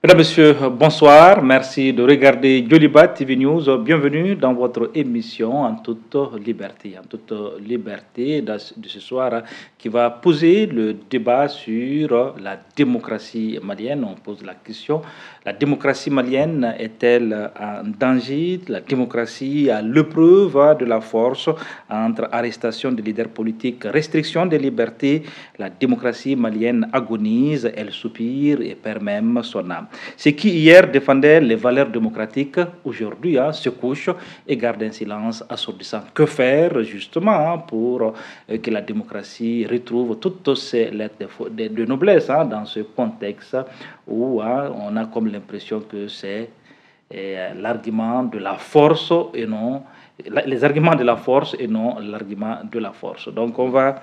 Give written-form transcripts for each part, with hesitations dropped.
Mesdames, Messieurs, bonsoir. Merci de regarder Joliba TV News. Bienvenue dans votre émission en toute liberté. En toute liberté de ce soir qui va poser le débat sur la démocratie malienne. On pose la question, la démocratie malienne est-elle en danger? La démocratie à l'épreuve de la force entre arrestation des leaders politiques, restriction des libertés. La démocratie malienne agonise, elle soupire et perd même son âme. Ceux qui hier défendaient les valeurs démocratiques, aujourd'hui se couchent et gardent un silence assourdissant. Que faire justement pour que la démocratie retrouve toutes ses lettres de noblesse dans ce contexte où on a comme l'impression que c'est l'argument de la force et non les arguments de la force et non l'argument de la force. Donc on va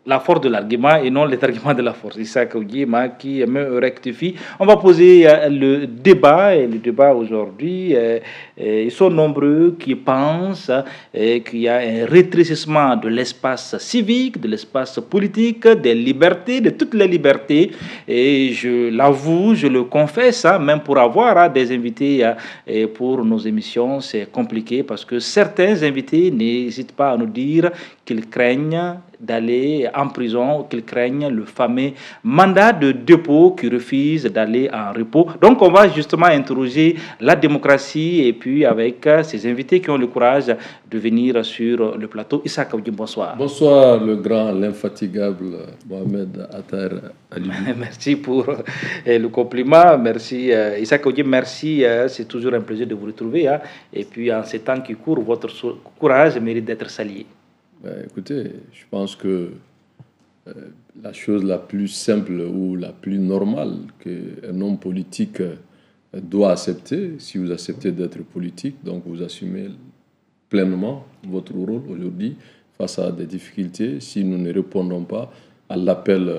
la force de l'argument et non les arguments de la force. C'est ça qui me rectifie. On va poser le débat, et le débat aujourd'hui, ils sont nombreux qui pensent qu'il y a un rétrécissement de l'espace civique, de l'espace politique, des libertés, de toutes les libertés. Et je l'avoue, je le confesse, même pour avoir des invités pour nos émissions, c'est compliqué parce que certains invités n'hésitent pas à nous dire qu'ils craignent d'aller en prison, qu'ils craignent le fameux mandat de dépôt, qui refuse d'aller en repos. Donc on va justement interroger la démocratie et puis avec ces invités qui ont le courage de venir sur le plateau. Issa Kaoudim, bonsoir. Bonsoir le grand, l'infatigable Mohamed Attar Ali. Merci pour le compliment. Merci Issa Kaoudim, merci. C'est toujours un plaisir de vous retrouver. Et puis en ces temps qui courent, votre courage mérite d'être salué. Écoutez, je pense que la chose la plus simple ou la plus normale qu'un homme politique doit accepter, si vous acceptez d'être politique, donc vous assumez pleinement votre rôle aujourd'hui face à des difficultés, si nous ne répondons pas à l'appel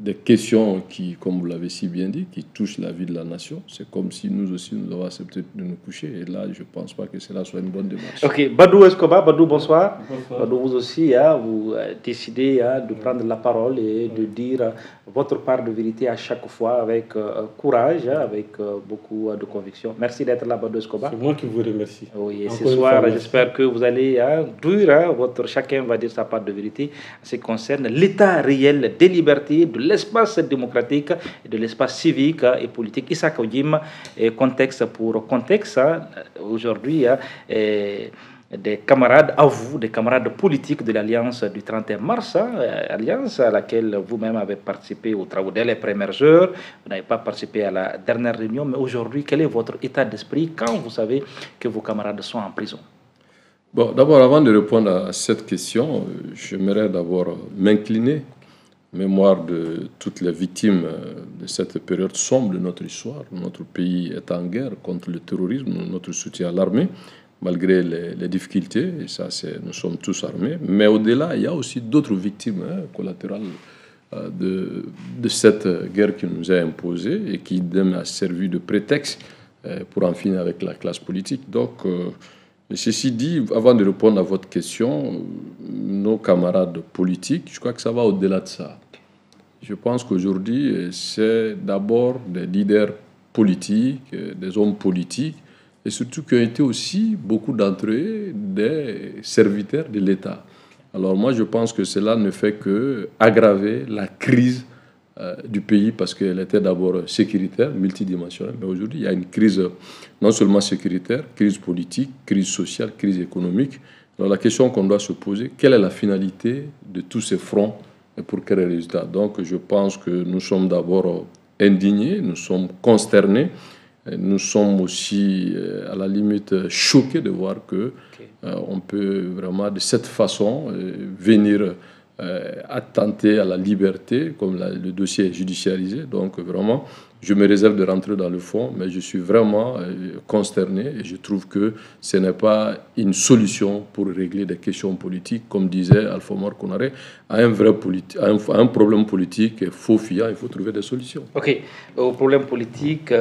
des questions qui, comme vous l'avez si bien dit, qui touchent la vie de la nation. C'est comme si nous aussi, nous avons accepté de nous coucher. Et là, je ne pense pas que cela soit une bonne démarche. Ok, Badou Escobar, Badou, bonsoir. Bonsoir. Badou, vous aussi, vous décidez de prendre la parole et de dire votre part de vérité à chaque fois avec courage, avec beaucoup de conviction. Merci d'être là, Badou Escobar. C'est moi qui vous remercie. Oui, et ce soir, j'espère que vous allez chacun va dire sa part de vérité en ce qui concerne l'état réel des libertés, de l'espace démocratique, de l'espace civique et politique. Issa Kaoudim, contexte pour contexte, aujourd'hui, des camarades à vous, des camarades politiques de l'Alliance du 31 mars, alliance à laquelle vous-même avez participé aux travaux dès les premières heures. Vous n'avez pas participé à la dernière réunion, mais aujourd'hui, quel est votre état d'esprit quand vous savez que vos camarades sont en prison? Bon, d'abord, avant de répondre à cette question, j'aimerais d'abord m'incliner en mémoire de toutes les victimes de cette période sombre de notre histoire. Notre pays est en guerre contre le terrorisme, notre soutien à l'armée, malgré les difficultés, et ça, nous sommes tous armés. Mais au-delà, il y a aussi d'autres victimes collatérales de cette guerre qui nous a imposée et qui même a servi de prétexte pour en finir avec la classe politique. Donc, ceci dit, avant de répondre à votre question, nos camarades politiques, je crois que ça va au-delà de ça. Je pense qu'aujourd'hui, c'est d'abord des leaders politiques, des hommes politiques, et surtout qui ont été aussi, beaucoup d'entre eux, des serviteurs de l'État. Alors moi, je pense que cela ne fait qu'aggraver la crise du pays, parce qu'elle était d'abord sécuritaire, multidimensionnelle, mais aujourd'hui, il y a une crise non seulement sécuritaire, crise politique, crise sociale, crise économique. Alors la question qu'on doit se poser, quelle est la finalité de tous ces fronts et pour quel résultat? Donc je pense que nous sommes d'abord indignés, nous sommes consternés, nous sommes aussi à la limite choqués de voir que on peut vraiment de cette façon venir attenter à la liberté, comme le dossier est judiciarisé. Donc vraiment, je me réserve de rentrer dans le fond, mais je suis vraiment consterné et je trouve que ce n'est pas une solution pour régler des questions politiques, comme disait Alpha Omar Konaré, à un problème politique, il faut trouver des solutions. Ok, au problème politique,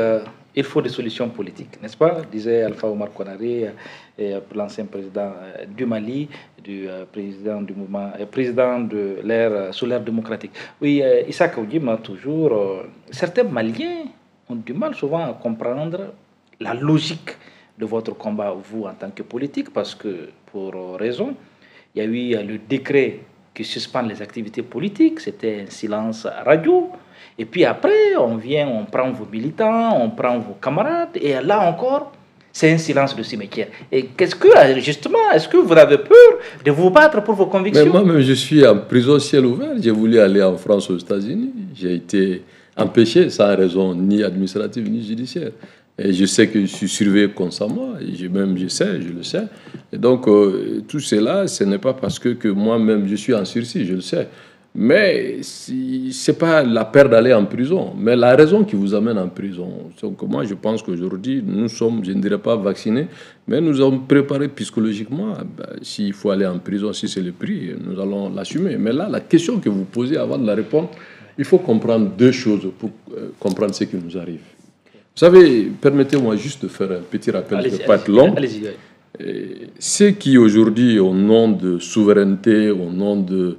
il faut des solutions politiques, n'est-ce pas? Disait Alpha Omar Konaré, l'ancien président du Mali, du président du mouvement, président de l'ère sous l'ère démocratique. Oui, Issa Kaoudim, toujours, certains Maliens ont du mal souvent à comprendre la logique de votre combat, vous, en tant que politique, parce que, pour raison, il y a eu le décret qui suspend les activités politiques, c'était un silence radio. Et puis après, on prend vos militants, on prend vos camarades, et là encore, c'est un silence de cimetière. Et qu'est-ce que, justement, est-ce que vous avez peur de vous battre pour vos convictions? Mais moi-même, je suis en prison ciel ouvert. J'ai voulu aller en France, aux États-Unis. J'ai été empêché sans raison ni administrative ni judiciaire. Et je sais que je suis surveillé constamment. Et je le sais. Et donc, tout cela, ce n'est pas parce que moi-même, je suis en sursis, je le sais. Mais ce n'est pas la peur d'aller en prison, mais la raison qui vous amène en prison. Donc moi, je pense qu'aujourd'hui, nous sommes, je ne dirais pas vaccinés, mais nous sommes préparés psychologiquement. S'il faut aller en prison, si c'est le prix, nous allons l'assumer. Mais là, la question que vous posez avant de la répondre, il faut comprendre deux choses pour comprendre ce qui nous arrive. Vous savez, permettez-moi juste de faire un petit rappel, je ne vais pas être long. Ceux qui aujourd'hui, au nom de souveraineté, au nom de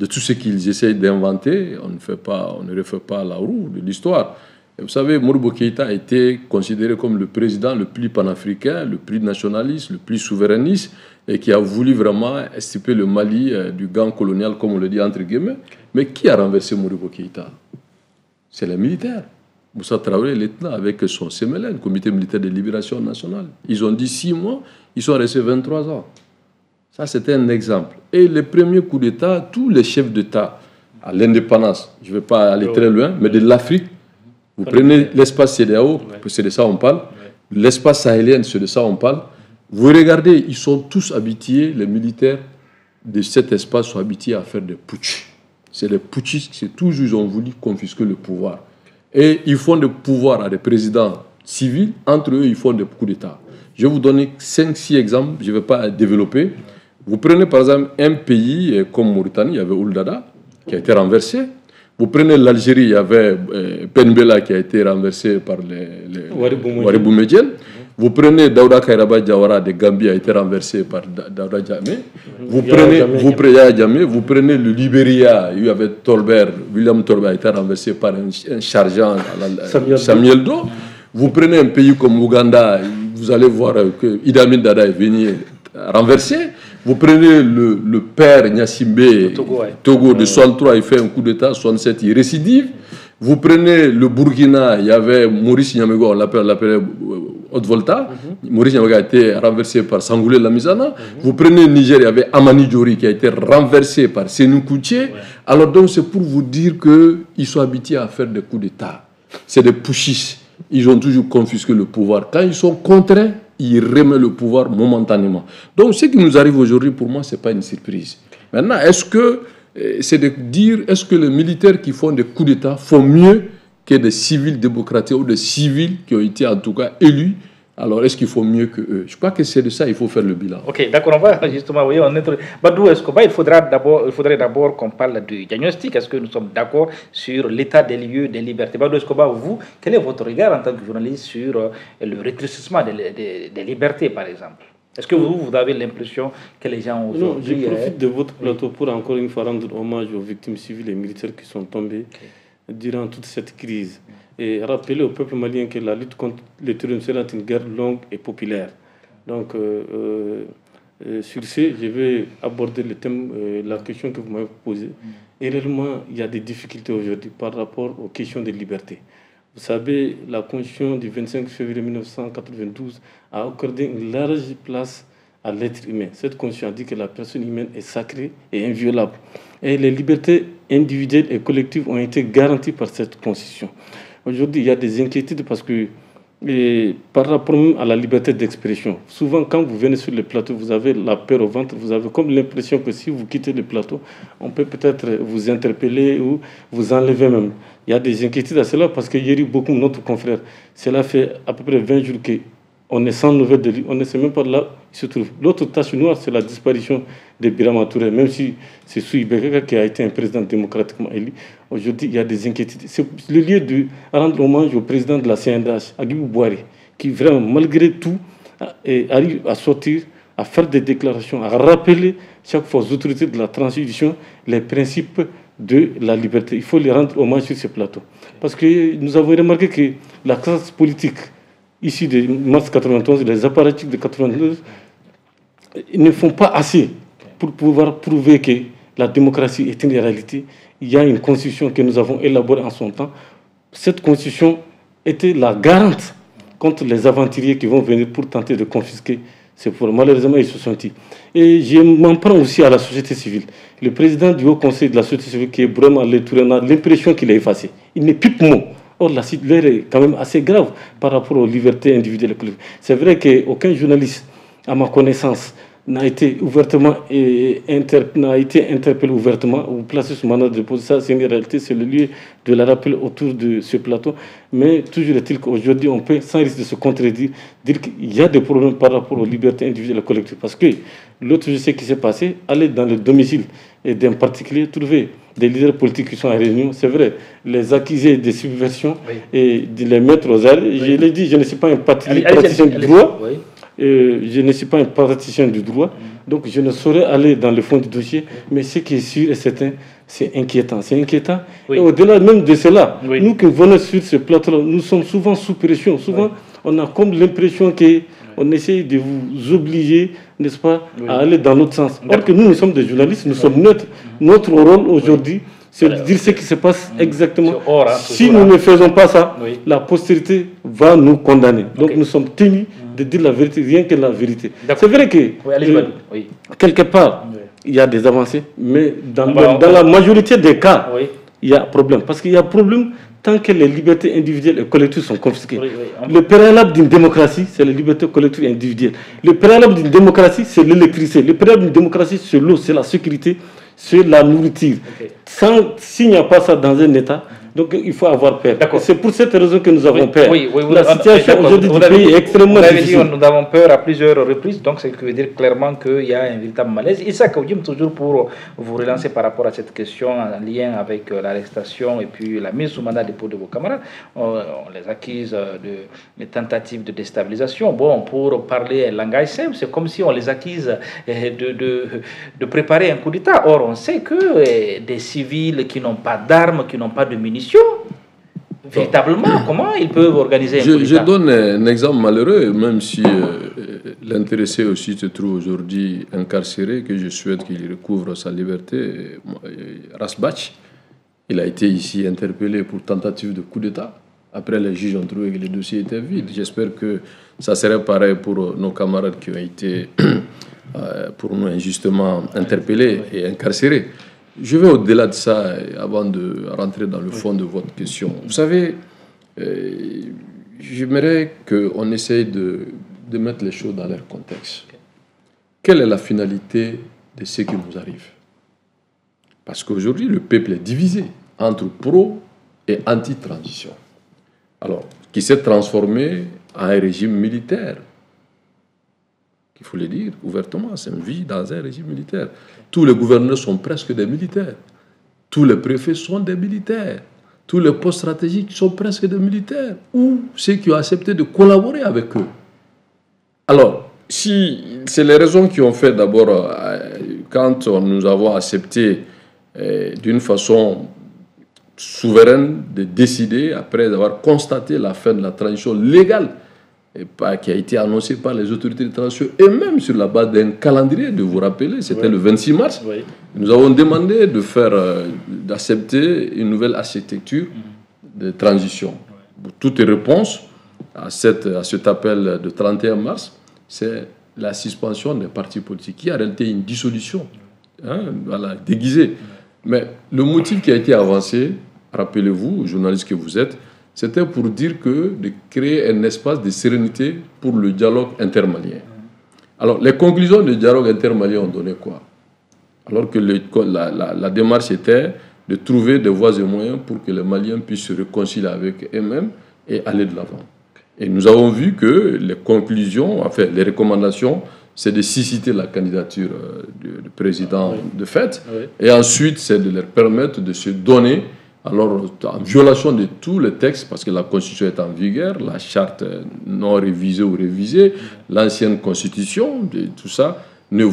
tout ce qu'ils essayent d'inventer, on ne refait pas la roue de l'histoire. Et vous savez, Modibo Keïta a été considéré comme le président le plus panafricain, le plus nationaliste, le plus souverainiste, et qui a voulu vraiment extirper le Mali du gang colonial, comme on le dit entre guillemets. Mais qui a renversé Modibo Keïta? C'est les militaires. Moussa Traoré, lieutenant, avec son CMLN, Comité militaire de libération nationale. Ils ont dit 6 mois, ils sont restés 23 ans. Ça, c'était un exemple. Et le premier coup d'État, tous les chefs d'État à l'indépendance, je ne vais pas aller très loin, mais de l'Afrique, vous prenez l'espace CEDEAO, c'est de ça on parle, l'espace sahélien, c'est de ça on parle. Vous regardez, ils sont tous habitués, les militaires de cet espace sont habitués à faire des putsch. C'est les putschistes qui toujours ils ont voulu confisquer le pouvoir. Et ils font des pouvoirs à des présidents civils, entre eux, ils font des coups d'État. Je vais vous donner 5-6 exemples, je ne vais pas développer. Vous prenez par exemple un pays comme Mauritanie, il y avait Ould Daddah qui a été renversé. Vous prenez l'Algérie, il y avait Ben Bella qui a été renversé par les Ouadibou Médiane. Vous prenez Daouda Kairaba Diawara de Gambie a été renversé par Daouda Diamé. Vous prenez le Libéria, il y avait William Tolbert a été renversé par un chargent, Samuel Doe. Vous prenez un pays comme Ouganda, vous allez voir que Idi Amin Dada est venu renversé. Vous prenez le père Gnassingbé, Togo de 63, il fait un coup d'État, 67, il récidive. Vous prenez le Burkina, il y avait Maurice Nyamego, on l'appelait Haute-Volta. Maurice Nyamego a été renversé par Sangoulé Lamizana. Vous prenez le Niger, il y avait Amani Diori qui a été renversé par Sénou Koutié. Alors donc c'est pour vous dire qu'ils sont habitués à faire des coups d'État. C'est des putschistes. Ils ont toujours confisqué le pouvoir. Quand ils sont contraints, ils remettent le pouvoir momentanément. Donc ce qui nous arrive aujourd'hui, pour moi, ce n'est pas une surprise. Maintenant, est-ce que les militaires qui font des coups d'État font mieux que des civils démocrates ou des civils qui ont été en tout cas élus? Alors, est-ce qu'il faut mieux que eux? Je crois que c'est de ça qu'il faut faire le bilan. Ok, d'accord, on va justement, oui, Badou Escobar, il faudrait d'abord qu'on parle du diagnostic. Est-ce que nous sommes d'accord sur l'état des lieux des libertés? Badou Escobar, vous, quel est votre regard en tant que journaliste sur le rétrécissement des libertés, par exemple? Est-ce que vous avez l'impression que les gens aujourd'hui... Non, je profite de votre plateau pour encore une fois rendre hommage aux victimes civiles et militaires qui sont tombées durant toute cette crise. Et rappeler au peuple malien que la lutte contre le terrorisme sera une guerre longue et populaire. Donc, sur ce, je vais aborder le thème, la question que vous m'avez posée. Et réellement, il y a des difficultés aujourd'hui par rapport aux questions de liberté. Vous savez, la Constitution du 25 février 1992 a accordé une large place à l'être humain. Cette Constitution a dit que la personne humaine est sacrée et inviolable. Et les libertés individuelles et collectives ont été garanties par cette Constitution. Aujourd'hui, il y a des inquiétudes parce que, par rapport à la liberté d'expression, souvent quand vous venez sur le plateau, vous avez la peur au ventre, vous avez comme l'impression que si vous quittez le plateau, on peut peut-être vous interpeller ou vous enlever même. Il y a des inquiétudes à cela parce qu'il y a eu beaucoup de notre confrère. Cela fait à peu près 20 jours qu'on est sans nouvelles de lui. On ne sait même pas là où il se trouve. L'autre tache noire, c'est la disparition de Birama Touré, même si c'est Soui Bekaka qui a été un président démocratiquement élu. Aujourd'hui, il y a des inquiétudes. C'est le lieu de rendre hommage au président de la CNDH, Agibou Bouari, qui vraiment, malgré tout, arrive à sortir, à faire des déclarations, à rappeler chaque fois aux autorités de la transition les principes de la liberté. Il faut les rendre hommage sur ce plateau. Parce que nous avons remarqué que la classe politique issue de mars 91, les apparatchiks de 92, ne font pas assez pour pouvoir prouver que la démocratie est une réalité. Il y a une constitution que nous avons élaborée en son temps. Cette constitution était la garante contre les aventuriers qui vont venir pour tenter de confisquer ces pouvoirs. Malheureusement, ils se sont dit. Et je m'en prends aussi à la société civile. Le président du Haut Conseil de la société civile, qui est vraiment on a l'impression qu'il est effacé. Il n'est plus de mots. Or, la situation est quand même assez grave par rapport aux libertés individuelles et collectives. C'est vrai qu'aucun journaliste, à ma connaissance, n'a été interpellé ouvertement ou placé sous mandat de dépôt. Ça, c'est une réalité, c'est le lieu de la rappel autour de ce plateau. Mais toujours est-il qu'aujourd'hui, on peut, sans risque de se contredire, dire qu'il y a des problèmes par rapport aux libertés individuelles et collectives. Parce que l'autre, je sais ce qui s'est passé, aller dans le domicile d'un particulier, trouver des leaders politiques qui sont en réunion, c'est vrai, les accuser de subversion et de les mettre aux arrêts. Je l'ai dit, je ne suis pas un praticien du droit. Je ne suis pas un praticien du droit, donc je ne saurais aller dans le fond du dossier, mais ce qui est sûr et certain, c'est inquiétant. C'est inquiétant. Et au-delà même de cela, nous qui venons sur ce plateau-là, nous sommes souvent sous pression. Souvent, on a comme l'impression qu'on essaye de vous obliger, n'est-ce pas, à aller dans l'autre sens. Or que nous sommes des journalistes, nous sommes neutres. Notre rôle aujourd'hui, c'est de dire ce qui se passe exactement. Si nous ne faisons pas ça, la postérité va nous condamner. Donc nous sommes tenus de dire la vérité, rien que la vérité. C'est vrai que quelque part, il y a des avancées, mais dans la majorité des cas, il y a problème. Parce qu'il y a problème tant que les libertés individuelles et collectives sont confisquées. Le préalable d'une démocratie, c'est les libertés collectives et individuelles. Le préalable d'une démocratie, c'est l'électricité. Le préalable d'une démocratie, c'est l'eau, c'est la sécurité, c'est la nourriture. S'il n'y a pas ça dans un État, donc il faut avoir peur. C'est pour cette raison que nous avons peur. La situation aujourd'hui du pays est extrêmement difficile. Nous avons peur à plusieurs reprises, donc ça veut dire clairement qu'il y a un véritable malaise. Issa Kaoudim, toujours pour vous relancer par rapport à cette question en lien avec l'arrestation et puis la mise sous mandat de dépôt de vos camarades. On les accuse de tentatives de déstabilisation. Bon, pour parler un langage simple, c'est comme si on les accuse de préparer un coup d'État. Or, on sait que des civils qui n'ont pas d'armes, qui n'ont pas de munitions, véritablement, comment ils peuvent organiser un coup d'État? Je donne un exemple malheureux, même si l'intéressé aussi se trouve aujourd'hui incarcéré, que je souhaite qu'il recouvre sa liberté. Rasbach, il a été ici interpellé pour tentative de coup d'État. Après, les juges ont trouvé que le dossier était vide. J'espère que ça serait pareil pour nos camarades qui ont été, pour nous, injustement interpellés et incarcérés. Je vais au-delà de ça, avant de rentrer dans le fond de votre question. Vous savez, j'aimerais qu'on essaye de mettre les choses dans leur contexte. Quelle est la finalité de ce qui nous arrive? Parce qu'aujourd'hui, le peuple est divisé entre pro et anti-transition. Alors, qui s'est transformé en un régime militaire. Il faut le dire ouvertement, c'est une vie dans un régime militaire. Tous les gouverneurs sont presque des militaires. Tous les préfets sont des militaires. Tous les postes stratégiques sont presque des militaires. Ou ceux qui ont accepté de collaborer avec eux. Alors, si c'est les raisons qui ont fait d'abord, quand nous avons accepté d'une façon souveraine de décider, après avoir constaté la fin de la transition légale, qui a été annoncé par les autorités de transition, et même sur la base d'un calendrier, de vous rappeler, c'était le 26 mars, nous avons demandé de d'accepter une nouvelle architecture de transition. Toute réponse à cet appel de 31 mars, c'est la suspension des partis politiques, qui a en réalité une dissolution, voilà, déguisée. Mais le motif qui a été avancé, rappelez-vous, journaliste que vous êtes, c'était pour dire de créer un espace de sérénité pour le dialogue intermalien. Alors, les conclusions du dialogue intermalien ont donné quoi? Alors que la démarche était de trouver des voies et moyens pour que les Maliens puissent se réconcilier avec eux-mêmes et aller de l'avant. Et nous avons vu que les conclusions, enfin les recommandations, c'est de susciter la candidature du président de fait, et ensuite c'est de leur permettre de se donner, alors en violation de tous les textes, parce que la Constitution est en vigueur, la charte non révisée ou révisée, l'ancienne Constitution, tout ça, il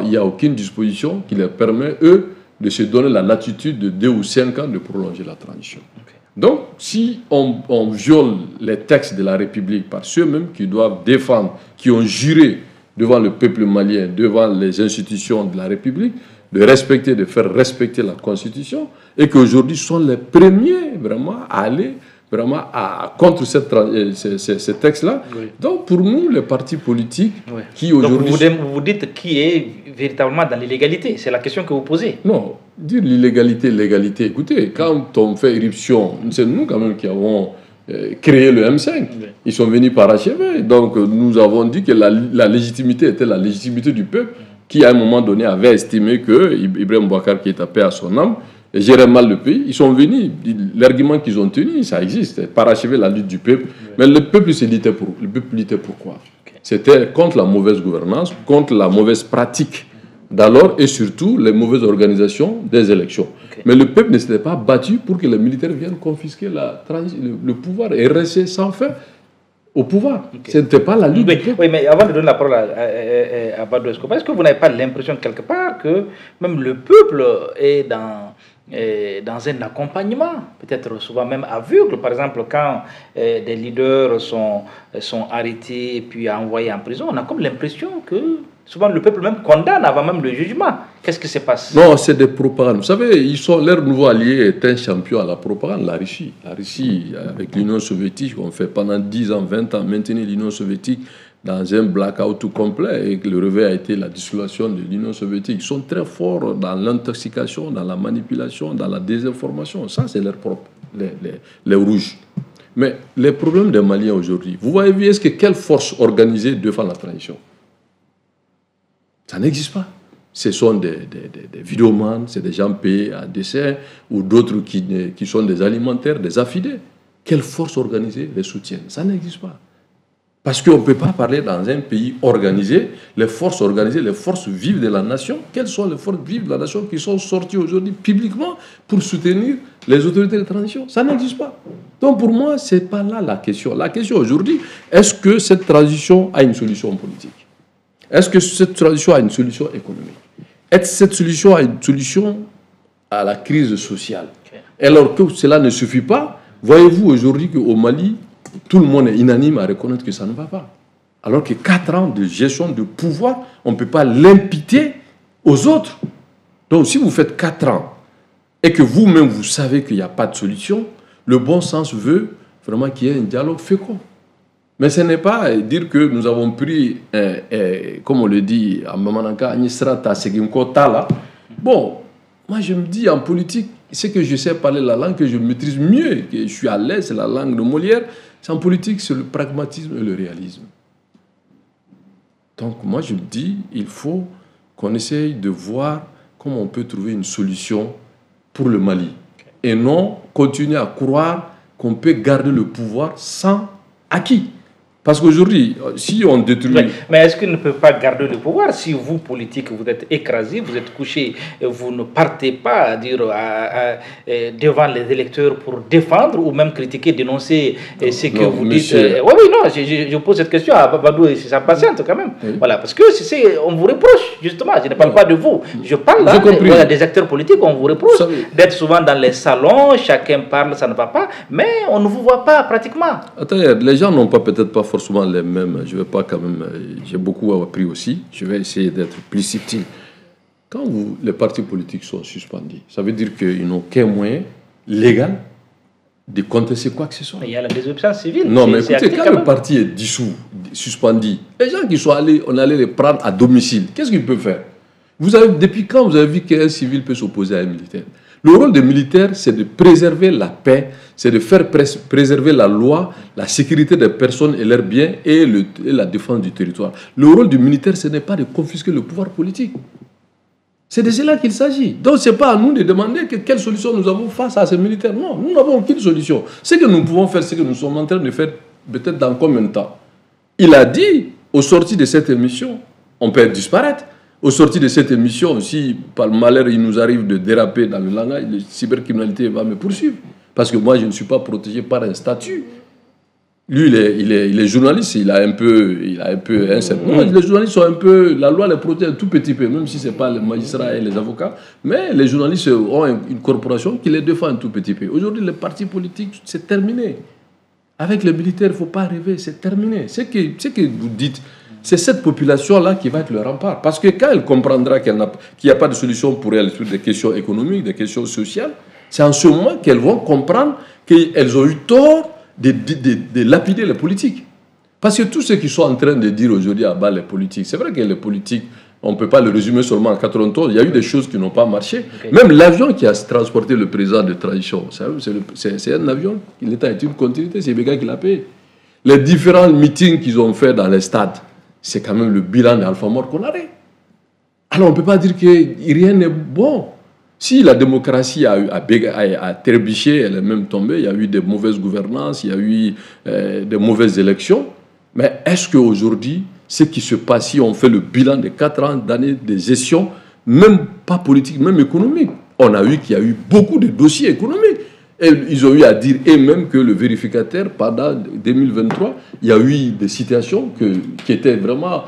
n'y a aucune disposition qui leur permet, eux, de se donner la latitude de 2 ou 5 ans de prolonger la transition. Okay. Donc, si on viole les textes de la République par ceux-mêmes qui doivent défendre, qui ont juré devant le peuple malien, devant les institutions de la République, de respecter, de faire respecter la Constitution, et qu'aujourd'hui sont les premiers vraiment à aller vraiment contre ces textes-là. Oui. Donc, pour nous, les partis politiques qui aujourd'hui... Donc, vous dites qui est véritablement dans l'illégalité. C'est la question que vous posez. Non, dire l'illégalité, l'égalité. Écoutez, quand on fait éruption, c'est nous quand même qui avons créé le M5. Oui. Ils sont venus parachever. Donc, nous avons dit que la légitimité était la légitimité du peuple qui, à un moment donné, avait estimé que Ibrahim Boubacar, qui est à paix à son âme, gérait mal le pays. Ils sont venus, l'argument qu'ils ont tenu, ça existe, parachever la lutte du peuple. Oui. Mais le peuple luttait pourquoi? Okay. C'était contre la mauvaise gouvernance, contre la mauvaise pratique d'alors et surtout les mauvaises organisations des élections. Okay. Mais le peuple ne s'était pas battu pour que les militaires viennent confisquer le pouvoir et rester sans fin au pouvoir. Okay. Ce n'était pas la lutte. Oui, mais avant de donner la parole à Badou Escobar, est-ce que vous n'avez pas l'impression quelque part que même le peuple est dans un accompagnement, peut-être souvent même aveugle, par exemple quand des leaders sont arrêtés et puis envoyés en prison, on a comme l'impression que souvent le peuple même condamne avant même le jugement. Qu'est-ce qui se passe? Non, c'est des propagandes. Vous savez, leur nouveau allié est un champion à la propagande, la Russie. La Russie, avec l'Union soviétique, on fait pendant 10 ans, 20 ans maintenir l'Union soviétique dans un blackout tout complet, et que le réveil a été la dissolution de l'Union soviétique. Ils sont très forts dans l'intoxication, dans la manipulation, dans la désinformation. Ça, c'est leur propre, les rouges. Mais les problèmes des Maliens aujourd'hui, vous voyez, est-ce que quelle force organisée défend la transition? Ça n'existe pas. Ce sont des vidéomans, c'est des gens payés à dessin, ou d'autres qui sont des alimentaires, des affidés. Quelle force organisée les soutiennent? Ça n'existe pas. Parce qu'on ne peut pas parler dans un pays organisé, les forces organisées, les forces vives de la nation. Quelles sont les forces vives de la nation qui sont sorties aujourd'hui publiquement pour soutenir les autorités de transition? Ça n'existe pas. Donc pour moi, ce n'est pas là la question. La question aujourd'hui, est-ce que cette transition a une solution politique? Est-ce que cette transition a une solution économique? Est-ce que cette solution a une solution à la crise sociale? Okay. Alors que cela ne suffit pas, voyez-vous aujourd'hui qu'au Mali, tout le monde est unanime à reconnaître que ça ne va pas. Alors que 4 ans de gestion de pouvoir, on ne peut pas l'imputer aux autres. Donc si vous faites 4 ans et que vous-même vous savez qu'il n'y a pas de solution, le bon sens veut vraiment qu'il y ait un dialogue fécond. Mais ce n'est pas dire que nous avons pris, comme on le dit à Mamananka, Nisrata Segimkota là. Bon, moi je me dis en politique, c'est que je sais parler la langue que je maîtrise mieux, que je suis à l'aise, c'est la langue de Molière. C'est en politique, c'est le pragmatisme et le réalisme. Donc moi je me dis, il faut qu'on essaye de voir comment on peut trouver une solution pour le Mali. Et non continuer à croire qu'on peut garder le pouvoir sans acquis. Parce qu'aujourd'hui, si on détruit... Mais est-ce qu'il ne peut pas garder le pouvoir si vous, politique, vous êtes écrasé, vous êtes couché, vous ne partez pas devant les électeurs pour défendre ou même critiquer, dénoncer ce que vous dites? Oui, non, je pose cette question à Babadou et sa patiente quand même. Oui. Voilà, parce que on vous reproche, justement, je ne parle pas de vous, je parle là, des acteurs politiques, on vous reproche d'être souvent dans les salons, chacun parle, ça ne va pas, mais on ne vous voit pas pratiquement. Attendez, les gens n'ont peut-être pas forcément les mêmes. Je vais pas quand même. J'ai beaucoup appris aussi. Je vais essayer d'être plus subtil. Quand les partis politiques sont suspendus, ça veut dire qu'ils n'ont qu'un moyen légal de contester quoi que ce soit. Mais il y a la désobéissance civile. Non, mais écoutez, quand le parti est dissous, suspendu, les gens qui sont allés, on allait les prendre à domicile. Qu'est-ce qu'ils peuvent faire? Depuis quand vous avez vu qu'un civil peut s'opposer à un militaire? Le rôle des militaires, c'est de préserver la paix, c'est de faire préserver la loi, la sécurité des personnes et leurs biens et la défense du territoire. Le rôle du militaire, ce n'est pas de confisquer le pouvoir politique. C'est de cela qu'il s'agit. Donc, ce n'est pas à nous de demander quelle solution nous avons face à ces militaires. Non, nous n'avons aucune solution. Ce que nous pouvons faire, c'est que nous sommes en train de faire peut-être dans combien de temps. Il a dit, au sorti de cette émission, on peut disparaître. Au sorti de cette émission, si par malheur il nous arrive de déraper dans le langage, la cybercriminalité va me poursuivre. Parce que moi, je ne suis pas protégé par un statut. Lui, il est journaliste, il a un peu un certain... Non, les journalistes sont un peu... La loi les protège un tout petit peu, même si ce n'est pas les magistrats et les avocats. Mais les journalistes ont une corporation qui les défend un tout petit peu. Aujourd'hui, les partis politiques, c'est terminé. Avec les militaires, il ne faut pas rêver, c'est terminé. Ce que vous dites, c'est cette population-là qui va être le rempart. Parce que quand elle comprendra qu'il n'y a pas de solution pour elle sur des questions économiques, des questions sociales, c'est en ce moment qu'elles vont comprendre qu'elles ont eu tort de lapider les politiques. Parce que tout ce qu'ils sont en train de dire aujourd'hui à bas les politiques, c'est vrai que les politiques, on ne peut pas le résumer seulement en 91, il y a eu des choses qui n'ont pas marché. Okay. Même l'avion qui a transporté le président de transition, c'est un avion, l'État est une continuité, c'est Béga qui l'a payé. Les différents meetings qu'ils ont fait dans les stades, c'est quand même le bilan d'Alpha Mort qu'on arrête. Alors on ne peut pas dire que rien n'est bon. Si la démocratie a trébuché, elle est même tombée, il y a eu des mauvaises gouvernances, il y a eu des mauvaises élections, mais est-ce qu'aujourd'hui, ce qui se passe, si on fait le bilan des 4 ans d'années de gestion, même pas politique, même économique, on a vu qu'il y a eu beaucoup de dossiers économiques. Et ils ont eu à dire eux-mêmes que le vérificateur, pendant 2023, il y a eu des situations qui étaient vraiment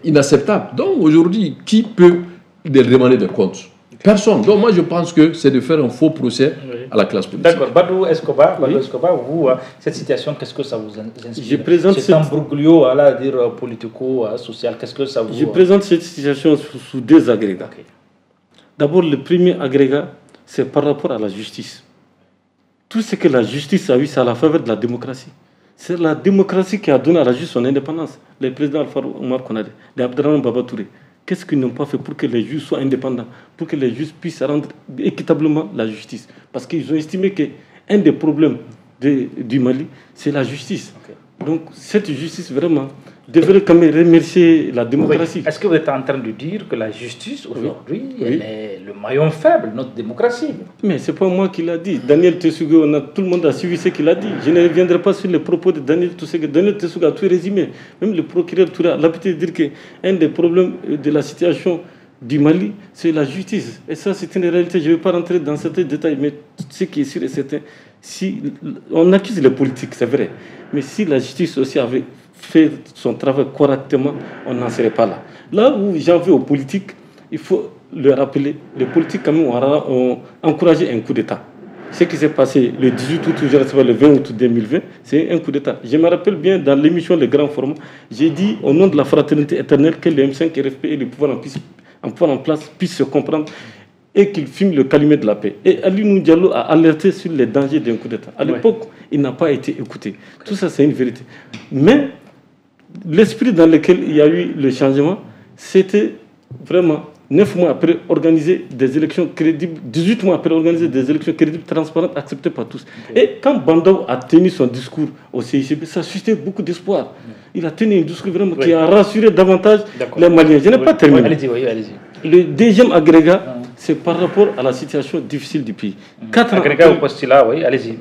inacceptables. Donc aujourd'hui, qui peut demander des comptes ? Personne. Donc moi je pense que c'est de faire un faux procès à la classe politique. D'accord. Badou Escobar, vous, cette situation, qu'est-ce que ça vous inspire? Je présente cet embroglio à dire politico-social, qu'est-ce que ça vous... Je présente cette situation sous 2 agrégats. Okay. D'abord, le premier agrégat, c'est par rapport à la justice. Tout ce que la justice a eu, c'est à la faveur de la démocratie. C'est la démocratie qui a donné à la justice son indépendance. Les présidents Alpha Omar Konadé, les Abdraman Baba Touré. Qu'est-ce qu'ils n'ont pas fait pour que les juges soient indépendants, pour que les juges puissent rendre équitablement la justice? Parce qu'ils ont estimé qu'un des problèmes du Mali, c'est la justice. Okay. Donc cette justice, vraiment, devrait quand même remercier la démocratie. Oui. Est-ce que vous êtes en train de dire que la justice, aujourd'hui, elle est le maillon faible de notre démocratie? Mais ce n'est pas moi qui l'a dit. Daniel Tessougou, tout le monde a suivi ce qu'il a dit. Je ne reviendrai pas sur les propos de Daniel Tessougou. Daniel Tessougou a tout résumé. Même le procureur Touré a l'habitude de dire qu'un des problèmes de la situation du Mali, c'est la justice. Et ça, c'est une réalité. Je ne vais pas rentrer dans certains détails, mais ce qui est sûr et certain, si on accuse les politiques, c'est vrai. Mais si la justice aussi avait fait son travail correctement, on n'en serait pas là. Là où j'en veux aux politiques, il faut le rappeler, les politiques quand même ont encouragé un coup d'État. Ce qui s'est passé le 18 août, le 20 août 2020, c'est un coup d'État. Je me rappelle bien, dans l'émission Les Grands Formats, j'ai dit au nom de la fraternité éternelle que le M5 RFP et le pouvoir en place puissent se comprendre et qu'il filme le calumet de la paix. Et Aliou Diallo a alerté sur les dangers d'un coup d'État. À l'époque, il n'a pas été écouté. Tout ça, c'est une vérité. Mais l'esprit dans lequel il y a eu le changement, c'était vraiment 9 mois après organiser des élections crédibles, 18 mois après organiser des élections crédibles, transparentes, acceptées par tous. Okay. Et quand Bandao a tenu son discours au CICB, ça suscitait beaucoup d'espoir. Il a tenu un discours vraiment qui a rassuré davantage les Maliens. Je n'ai pas terminé. Allez-y. Le deuxième agrégat, c'est par rapport à la situation difficile du pays. 4 ans agrégat au postulat, oui, allez-y.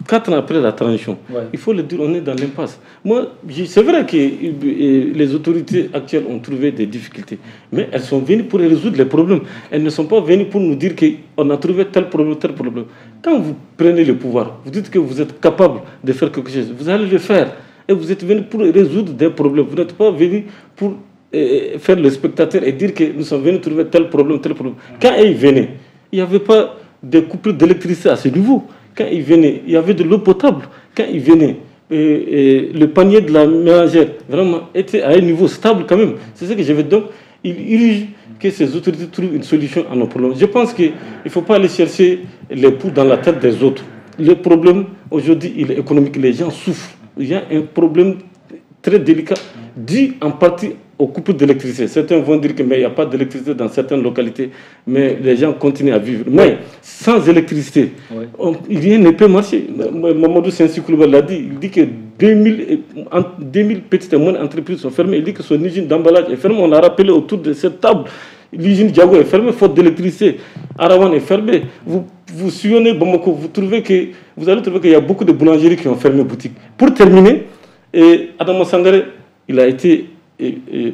4 ans après la transition, il faut le dire, on est dans l'impasse. Moi, c'est vrai que les autorités actuelles ont trouvé des difficultés, mais elles sont venues pour résoudre les problèmes. Elles ne sont pas venues pour nous dire qu'on a trouvé tel problème, tel problème. Quand vous prenez le pouvoir, vous dites que vous êtes capable de faire quelque chose, vous allez le faire. Et vous êtes venu pour résoudre des problèmes. Vous n'êtes pas venu pour faire le spectateur et dire que nous sommes venus trouver tel problème, tel problème. Quand ils venaient, il n'y avait pas de coupure d'électricité à ce niveau. Quand ils venaient, il y avait de l'eau potable. Quand ils venaient, le panier de la ménagère vraiment était à un niveau stable quand même. C'est ce que je veux donc. Il urge que ces autorités trouvent une solution à nos problèmes. Je pense qu'il ne faut pas aller chercher les poux dans la tête des autres. Le problème aujourd'hui, il est économique. Les gens souffrent. Il y a un problème très délicat dû en partie aux coupures d'électricité. Certains vont dire qu'il n'y a pas d'électricité dans certaines localités, mais les gens continuent à vivre. Mais sans électricité, rien ne peut marcher. Mamadou Sensi Koulibaly l'a dit. Il dit que 2000 petites et moyennes entreprises sont fermées. Il dit que son usine d'emballage est fermée. On l'a rappelé autour de cette table. L'usine Diago est fermée, faute d'électricité. Arawan est fermée. Vous sillonnez Bamako, vous allez trouver qu'il y a beaucoup de boulangeries qui ont fermé boutique. Pour terminer, Adama Sangaré, il a été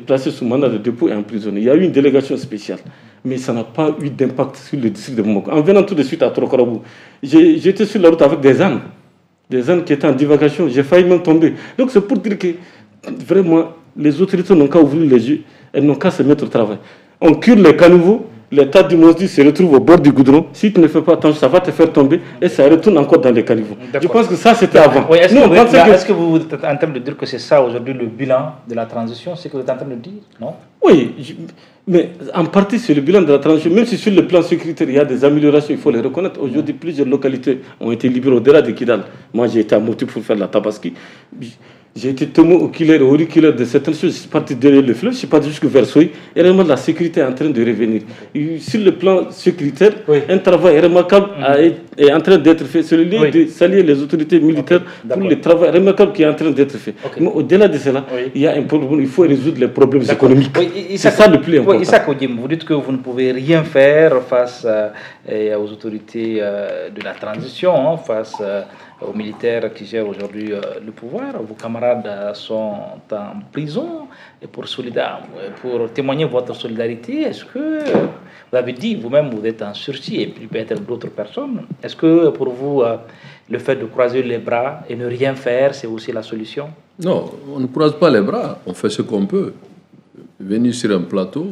placé sous mandat de dépôt et emprisonné. Il y a eu une délégation spéciale, mais ça n'a pas eu d'impact sur le district de Bamako. En venant tout de suite à Trokorabou, j'étais sur la route avec des ânes. des ânes qui étaient en divagation. J'ai failli même tomber. Donc c'est pour dire que vraiment, les autorités n'ont qu'à ouvrir les yeux, elles n'ont qu'à se mettre au travail. On cure les caniveaux, l'état du Mosdi se retrouve au bord du goudron. Si tu ne fais pas attention, ça va te faire tomber et ça retourne encore dans les caniveaux. Je pense que ça, c'était avant. Oui, est-ce que vous êtes en train de dire que c'est ça aujourd'hui le bilan de la transition? C'est ce que vous êtes en train de dire, non? Oui, mais en partie c'est le bilan de la transition. Même si sur le plan sécuritaire, il y a des améliorations, il faut les reconnaître. Aujourd'hui, plusieurs localités ont été libérées au-delà de Kidal. Moi, j'ai été à Moutou pour faire la Tabaski. J'ai été témoin oculaire et auriculaire de certaines choses. Je suis parti derrière le fleuve, je suis parti jusque vers Soy. Et vraiment, la sécurité est en train de revenir. Et sur le plan sécuritaire, un travail remarquable est en train d'être fait. C'est le lieu de saluer les autorités militaires pour le travail remarquable qui est en train d'être fait. Mais au-delà de cela, il y a un problème. Il faut résoudre les problèmes économiques. C'est ça le plus important. Issa Kodim, vous dites que vous ne pouvez rien faire face aux autorités de la transition, face aux militaires qui gèrent aujourd'hui le pouvoir. Vos camarades sont en prison et pour témoigner votre solidarité. Est-ce que, vous avez dit vous-même, vous êtes en sursis et puis peut-être d'autres personnes, est-ce que pour vous, le fait de croiser les bras et ne rien faire, c'est aussi la solution? Non, on ne croise pas les bras, on fait ce qu'on peut. Venir sur un plateau,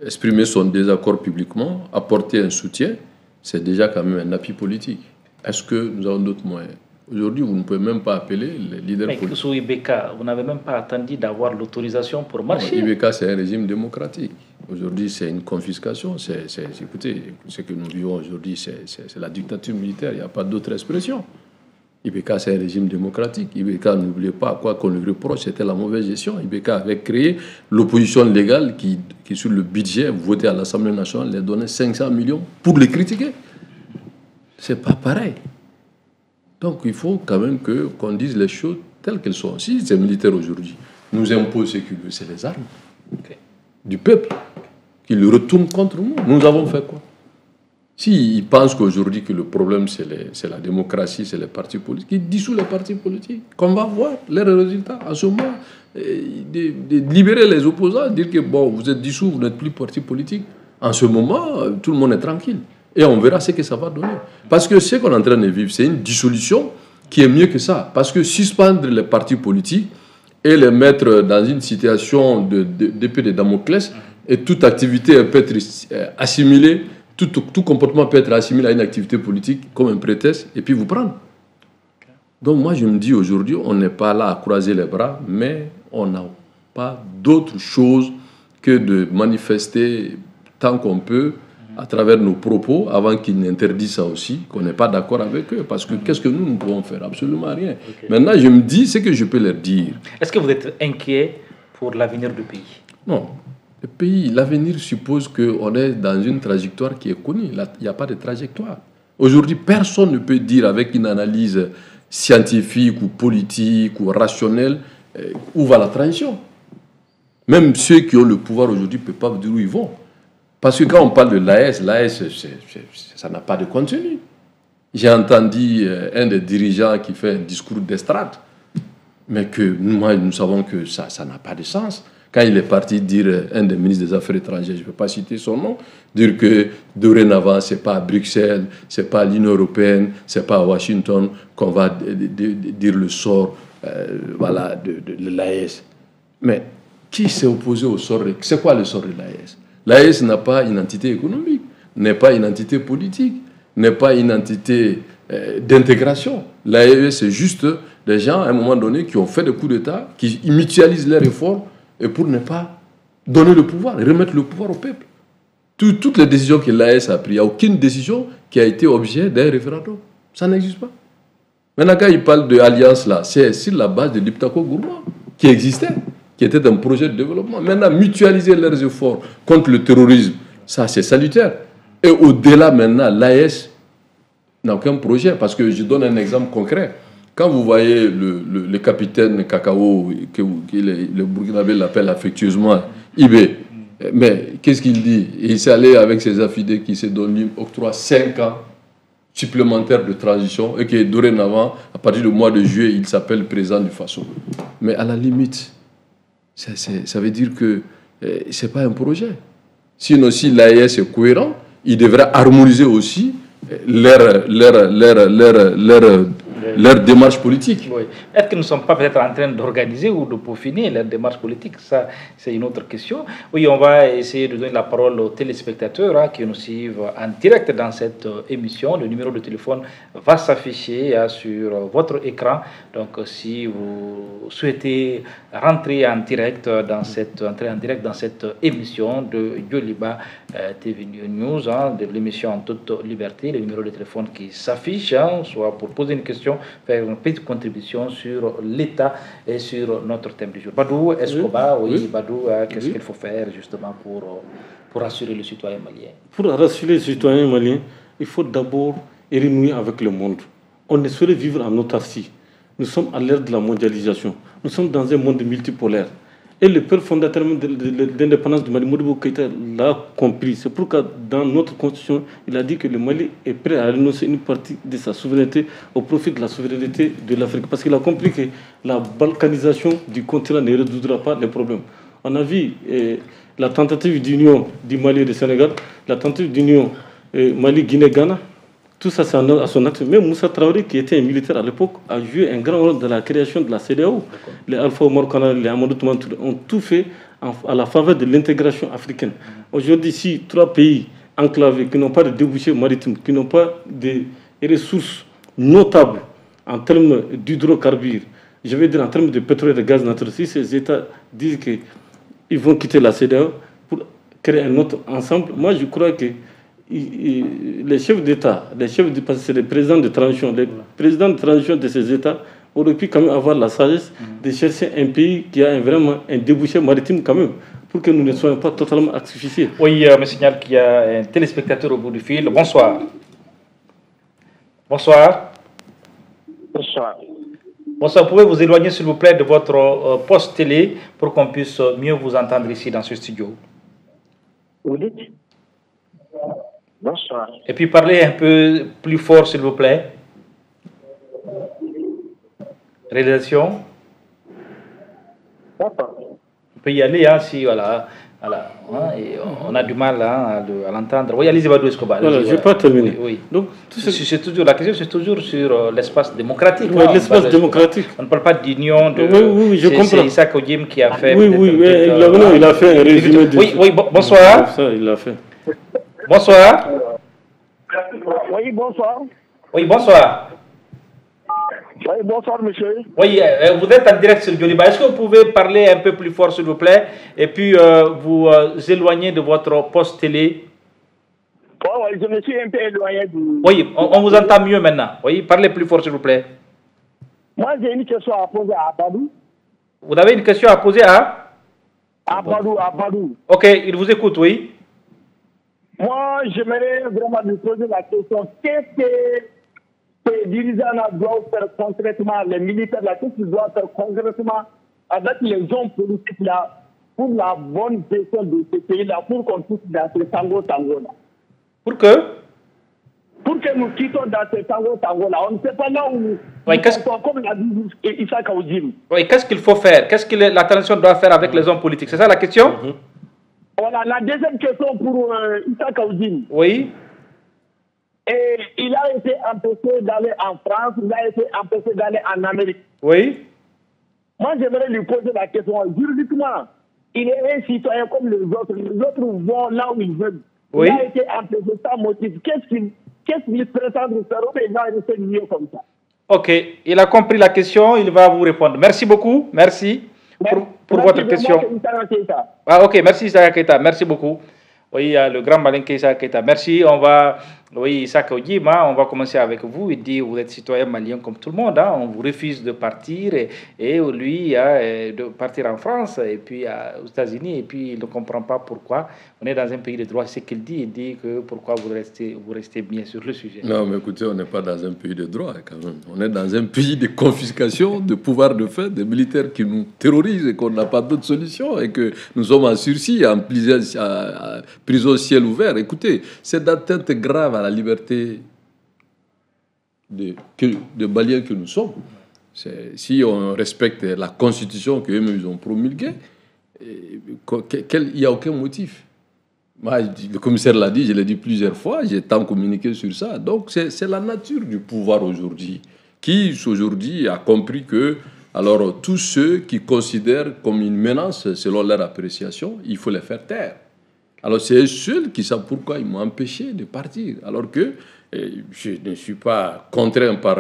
exprimer son désaccord publiquement, apporter un soutien, c'est déjà quand même un appui politique. Est-ce que nous avons d'autres moyens? Aujourd'hui, vous ne pouvez même pas appeler les leaders politiques. Mais sous IBK, vous n'avez même pas attendu d'avoir l'autorisation pour marcher. Non, IBK, c'est un régime démocratique. Aujourd'hui, c'est une confiscation. Écoutez, ce que nous vivons aujourd'hui, c'est la dictature militaire. Il n'y a pas d'autre expression. IBK, c'est un régime démocratique. IBK, n'oubliez pas, quoi qu'on lui reproche, c'était la mauvaise gestion. IBK avait créé l'opposition légale qui, sur le budget voté à l'Assemblée nationale, les donnait 500 millions pour les critiquer. C'est pas pareil. Donc il faut quand même qu'on dise les choses telles qu'elles sont. Si ces militaires aujourd'hui nous imposent ce qu'ils veulent, c'est les armes du peuple qui le retournent contre nous. Nous avons fait quoi? S'ils pensent qu'aujourd'hui que le problème c'est la démocratie, c'est les partis politiques, ils dissouent les partis politiques. Qu'on va voir leurs résultats. En ce moment, de libérer les opposants, dire que bon, vous êtes dissous, vous n'êtes plus parti politique. En ce moment, tout le monde est tranquille. Et on verra ce que ça va donner. Parce que ce qu'on est en train de vivre, c'est une dissolution qui est mieux que ça. Parce que suspendre les partis politiques et les mettre dans une situation d'épée de Damoclès, et toute activité peut être assimilée, tout comportement peut être assimilé à une activité politique comme un prétexte, et puis vous prendre. Donc moi je me dis aujourd'hui, on n'est pas là à croiser les bras, mais on n'a pas d'autre chose que de manifester tant qu'on peut, à travers nos propos, avant qu'ils n'interdisent ça aussi, qu'on n'est pas d'accord avec eux. Parce que qu'est-ce que nous pouvons faire? Absolument rien. Maintenant, je me dis ce que je peux leur dire. Est-ce que vous êtes inquiet pour l'avenir du pays? Non. Le pays, l'avenir suppose qu'on est dans une trajectoire qui est connue. Il n'y a pas de trajectoire. Aujourd'hui, personne ne peut dire avec une analyse scientifique ou politique ou rationnelle où va la transition. Même ceux qui ont le pouvoir aujourd'hui ne peuvent pas vous dire où ils vont. Parce que quand on parle de l'AES, ça n'a pas de contenu. J'ai entendu un des dirigeants qui fait un discours d'estrade, mais que nous savons que ça n'a pas de sens. Quand il est parti dire, un des ministres des Affaires étrangères, je ne vais pas citer son nom, dire que dorénavant, ce n'est pas à Bruxelles, ce n'est pas à l'Union européenne, ce n'est pas à Washington qu'on va dire le sort de l'AES. Mais qui s'est opposé au sort? C'est quoi le sort de l'AES? L'AES n'a pas une entité économique, n'est pas une entité politique, n'est pas une entité d'intégration. L'AES, c'est juste des gens, à un moment donné, qui ont fait des coups d'État, qui mutualisent leurs efforts et pour ne pas donner le pouvoir, remettre le pouvoir au peuple. Toutes les décisions que l'AES a prises, il n'y a aucune décision qui a été objet d'un référendum. Ça n'existe pas. Maintenant, quand ils parlent de alliance là, c'est sur la base de l'Iptako Gourma, qui existait, qui était un projet de développement. Maintenant, mutualiser leurs efforts contre le terrorisme, ça c'est salutaire. Et au-delà maintenant, l'AES n'a aucun projet. Parce que je donne un exemple concret. Quand vous voyez le capitaine Kakao, que le Burkinabé l'appelle affectueusement Ibé, mais qu'est-ce qu'il dit? Il s'est allé avec ses affidés qui s'est donné octroie 5 ans supplémentaires de transition et que dorénavant, à partir du mois de juillet, il s'appelle président du Faso. Mais à la limite, ça veut dire que ce n'est pas un projet. Sinon, si l'AES est cohérent, il devrait harmoniser aussi leur leur démarche politique. Oui. Est-ce que nous ne sommes pas peut-être en train d'organiser ou de peaufiner leur démarche politique? Ça, c'est une autre question. Oui, on va essayer de donner la parole aux téléspectateurs qui nous suivent en direct dans cette émission. Le numéro de téléphone va s'afficher sur votre écran. Donc, si vous souhaitez rentrer en direct dans cette émission de Yoliba TV News, de l'émission En toute liberté, le numéro de téléphone qui s'affiche, soit pour poser une question, faire une petite contribution sur l'État et sur notre thème du jour. Badou Escobar, Badou, qu'est-ce qu'il faut faire justement pour rassurer le citoyen malien? Pour rassurer le citoyen malien, il faut d'abord renouer avec le monde. On ne saurait vivre en autarcie. Nous sommes à l'ère de la mondialisation. Nous sommes dans un monde multipolaire. Et le père fondateur de l'indépendance du Mali, Modibo Keïta, l'a compris. C'est pourquoi dans notre constitution, il a dit que le Mali est prêt à renoncer une partie de sa souveraineté au profit de la souveraineté de l'Afrique. Parce qu'il a compris que la balkanisation du continent ne résoudra pas les problèmes. On a vu la tentative d'union du Mali et du Sénégal, la tentative d'union Mali-Guinée-Ghana. Tout ça, c'est à son acte. Même Moussa Traoré, qui était un militaire à l'époque, a joué un grand rôle dans la création de la CEDEAO. Les Alpha Omar Kana, les Amadou Toumantouré ont tout fait à la faveur de l'intégration africaine. Aujourd'hui, si 3 pays enclavés, qui n'ont pas de débouchés maritimes, qui n'ont pas de ressources notables en termes d'hydrocarbures, je veux dire en termes de pétrole et de gaz naturel, si ces États disent qu'ils vont quitter la CEDEAO pour créer un autre ensemble, moi je crois que les chefs d'État, parce que c'est les présidents de transition, de ces États auraient pu quand même avoir la sagesse de chercher un pays qui a vraiment un débouché maritime quand même, pour que nous ne soyons pas totalement asphyxiés. Oui, me signale qu'il y a un téléspectateur au bout du fil. Bonsoir. Bonsoir. Bonsoir. Bonsoir, pouvez vous éloigner s'il vous plaît de votre poste télé pour qu'on puisse mieux vous entendre ici dans ce studio. Vous dites? Bonsoir. Et puis parlez un peu plus fort s'il vous plaît. Réalisation. D'accord. On peut y aller si voilà. Et on a du mal à l'entendre. Oui, allez-y, Badou Escobar. Voilà, je n'ai pas terminé. Oui. Donc, c'est toujours la question, c'est toujours sur l'espace démocratique. Oui, l'espace démocratique. On ne parle pas d'union. Oui, je comprends. C'est Issa Odim qui a fait. Il a fait un résumé. Oui, bonsoir. Ça, il l'a fait. Bonsoir. Oui, bonsoir. Oui, bonsoir. Oui, bonsoir, monsieur. Oui, vous êtes en direct sur Yoliba. Est-ce que vous pouvez parler un peu plus fort, s'il vous plaît, et puis vous éloigner de votre poste télé? Oui, je me suis un peu éloigné du... Oui, on vous entend mieux maintenant. Oui, parlez plus fort, s'il vous plaît. Moi, j'ai une question à poser à Badou. Vous avez une question à poser à Badou. Ok, il vous écoute, oui. Moi, j'aimerais vraiment lui poser la question. Qu'est-ce que les dirigeants doivent faire concrètement, les militaires là, qu'est-ce qu'ils doivent faire concrètement avec les hommes politiques là, pour la bonne gestion de ce pays-là, pour qu'on puisse dans ce tango-là. Pour que nous quittons dans ce tango-là. On ne sait pas là où... Oui, comme l'a dit Issa Kaoudim. Oui, qu'est-ce qu'il faut faire? Qu'est-ce que la transition doit faire avec les hommes politiques? C'est ça la question? Voilà, la deuxième question pour Issa Kaoudim. Oui. Et il a été empêché d'aller en France, il a été empêché d'aller en Amérique. Oui. Moi, j'aimerais lui poser la question. Juridiquement, il est un citoyen comme les autres. Les autres vont là où ils veulent. Oui. Il a été empêché sans motif. Qu'est-ce qu'il prétend faire? Les gens restent mieux comme ça. Ok, il a compris la question, il va vous répondre. Merci beaucoup, merci pour votre question. Ok, merci Issa Keita, merci beaucoup. Oui, le grand malin Issa Keita, merci. Issa Odim, on va commencer avec vous. Il dit vous êtes citoyen malien comme tout le monde. On vous refuse de partir et lui de partir en France et puis aux États-Unis et puis il ne comprend pas pourquoi. On est dans un pays de droit. C'est ce qu'il dit. Il dit que pourquoi vous restez bien sur le sujet. Non, mais écoutez, on n'est pas dans un pays de droit quand même. On est dans un pays de confiscation, de pouvoir de fait, des militaires qui nous terrorisent et qu'on n'a pas d'autre solution et que nous sommes en sursis, en prison ciel ouvert. Écoutez, c'est d'atteinte grave à la liberté de Maliens que nous sommes. Si on respecte la constitution qu'eux-mêmes ont promulguée, il n'y a aucun motif. Moi, le commissaire l'a dit, je l'ai dit plusieurs fois, j'ai tant communiqué sur ça. Donc c'est la nature du pouvoir aujourd'hui qui aujourd'hui a compris que alors tous ceux qui considèrent comme une menace selon leur appréciation, il faut les faire taire. Alors c'est eux seuls qui savent pourquoi ils m'ont empêché de partir, alors que je ne suis pas contraint par...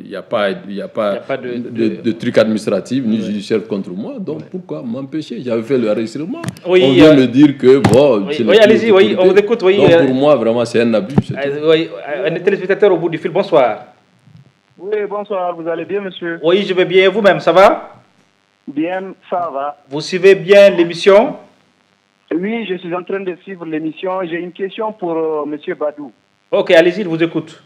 Il n'y a pas de truc administratif ni judiciaire contre moi, donc pourquoi m'empêcher? J'avais fait le enregistrement, on vient me dire que bon... Oui, allez-y, on vous écoute. Oui, donc pour moi, vraiment, c'est un abus. Oui, un téléspectateur au bout du fil, bonsoir. Oui, bonsoir, vous allez bien, monsieur? Oui, je vais bien, et vous-même, ça va? Bien, ça va. Vous suivez bien l'émission? Oui, je suis en train de suivre l'émission. J'ai une question pour monsieur Badou. Ok, allez-y, je vous écoute.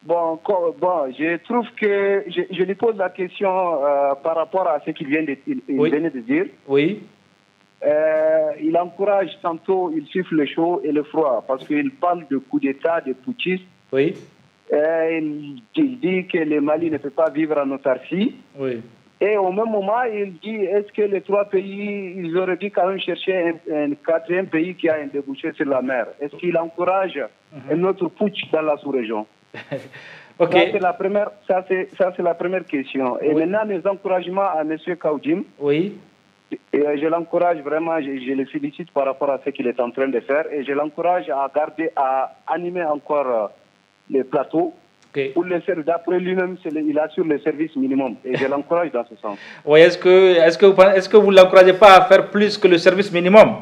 Bon, je trouve que je lui pose la question par rapport à ce qu'il venait de dire. Oui. Il encourage tantôt, il siffle le chaud et le froid, parce qu'il parle de coup d'État, de putschistes. Oui. Il dit que le Mali ne peut pas vivre en autarcie. Oui. Et au même moment, il dit, est-ce que les trois pays, ils auraient dû quand même chercher un quatrième pays qui a un débouché sur la mer? Est-ce qu'il encourage un autre putsch dans la sous-région? Ok. Ça, c'est la première question. Et maintenant, mes encouragements à M. Kaoudim. Oui. Et je l'encourage vraiment, je le félicite par rapport à ce qu'il est en train de faire. Et je l'encourage à animer encore les plateaux. Okay. Pour le faire, d'après lui-même, il assure le service minimum. Et je l'encourage dans ce sens. Oui, est-ce que vous ne l'encouragez pas à faire plus que le service minimum?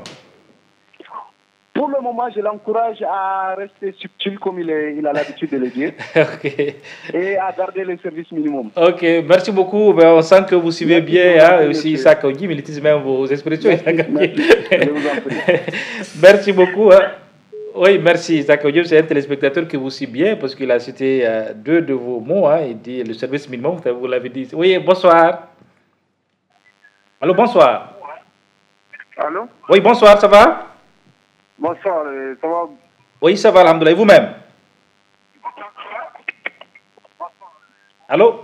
Pour le moment, je l'encourage à rester subtil comme il a l'habitude de le dire. Okay. Et à garder le service minimum. Ok, merci beaucoup. On sent que vous suivez bien aussi Issa Kaoudim, il utilise même vos expressions. Merci. Je vous en prie. Merci beaucoup. Oui, merci. C'est un téléspectateur qui vous suit bien parce qu'il a cité deux de vos mots. Il dit le service minimum, vous l'avez dit. Oui, bonsoir. Allô, bonsoir. Allô? Oui, bonsoir, ça va? Bonsoir, ça va? Oui, ça va, alhamdoulilah. Et vous-même? Allô?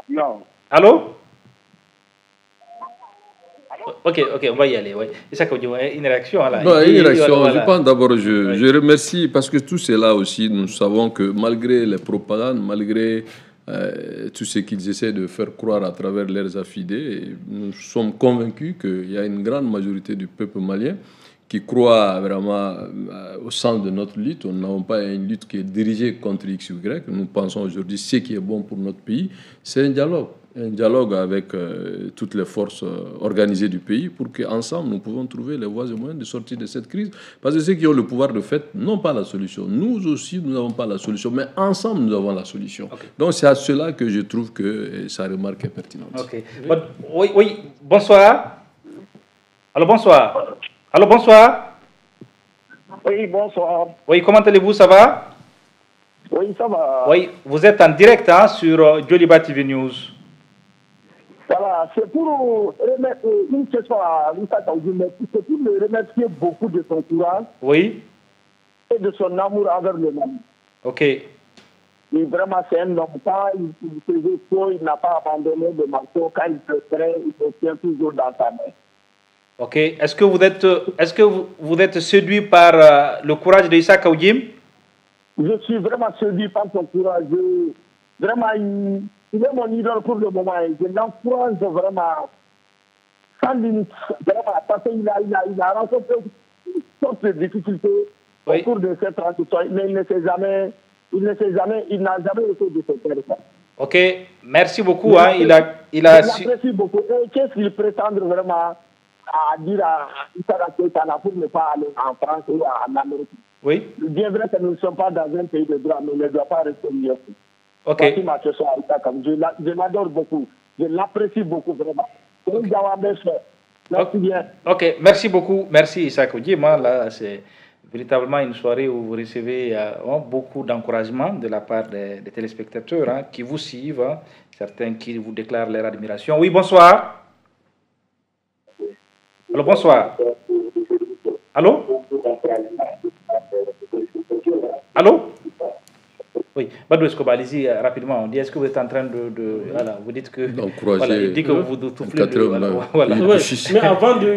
Non. Allô? Ok, on va y aller. Ouais. Et ça, une réaction là. Une réaction. Voilà. Je pense d'abord, je remercie parce que tout cela aussi, nous savons que malgré les propagandes, malgré tout ce qu'ils essaient de faire croire à travers leurs affidés, nous sommes convaincus qu'il y a une grande majorité du peuple malien qui croit vraiment au sens de notre lutte. Nous n'avons pas une lutte qui est dirigée contre X ou Y. Nous pensons aujourd'hui ce qui est bon pour notre pays, c'est un dialogue avec toutes les forces organisées du pays pour qu'ensemble nous pouvons trouver les voies et moyens de sortir de cette crise. Parce que ceux qui ont le pouvoir de fait n'ont pas la solution. Nous aussi, nous n'avons pas la solution, mais ensemble, nous avons la solution. Okay. Donc c'est à cela que je trouve que sa remarque est pertinente. Okay. Oui, bonsoir. Allô, bonsoir. Allô, bonsoir. Oui, bonsoir. Oui, comment allez-vous, ça va? Oui, ça va. Oui, vous êtes en direct sur Joliba TV News. Voilà, c'est pour remettre une question à Issa Kaoudim, c'est pour le remercier beaucoup de son courage. Oui. Et de son amour envers le Mali. Ok. Et vraiment, c'est un homme, il faisait faux, il n'a pas abandonné le marteau. Quand il se ferait, il se tient toujours dans sa main. Ok. Est-ce que vous êtes séduit par le courage de Issa Kaoudim? Je suis vraiment séduit par son courage. Vraiment, il est mon idole pour le moment. Je l'encourage vraiment sans limite. Vraiment, parce qu'il a rencontré toutes sortes de difficultés au cours de cette transition. Mais il n'a jamais été de se faire. Ok, merci beaucoup. Il l'apprécie beaucoup. Et qu'est-ce qu'il prétend vraiment à dire à Issa Kaoudim pour ne pas aller en France ou en Amérique? Oui. Bien vrai que nous ne sommes pas dans un pays de droit, mais il ne doit pas rester mieux. Ok. Je l'adore beaucoup. Je l'apprécie beaucoup, vraiment. Merci bien. Ok, merci beaucoup. Merci Issa Kaoudim. Là, c'est véritablement une soirée où vous recevez beaucoup d'encouragement de la part des téléspectateurs qui vous suivent, certains qui vous déclarent leur admiration. Oui, bonsoir. Allô, bonsoir. Allô? Allô? Oui, Badou Escobar, allez-y rapidement. On dit, est-ce que vous êtes en train de voilà, vous dites que d'encourager il dit que vous soufflez voilà. Mais avant de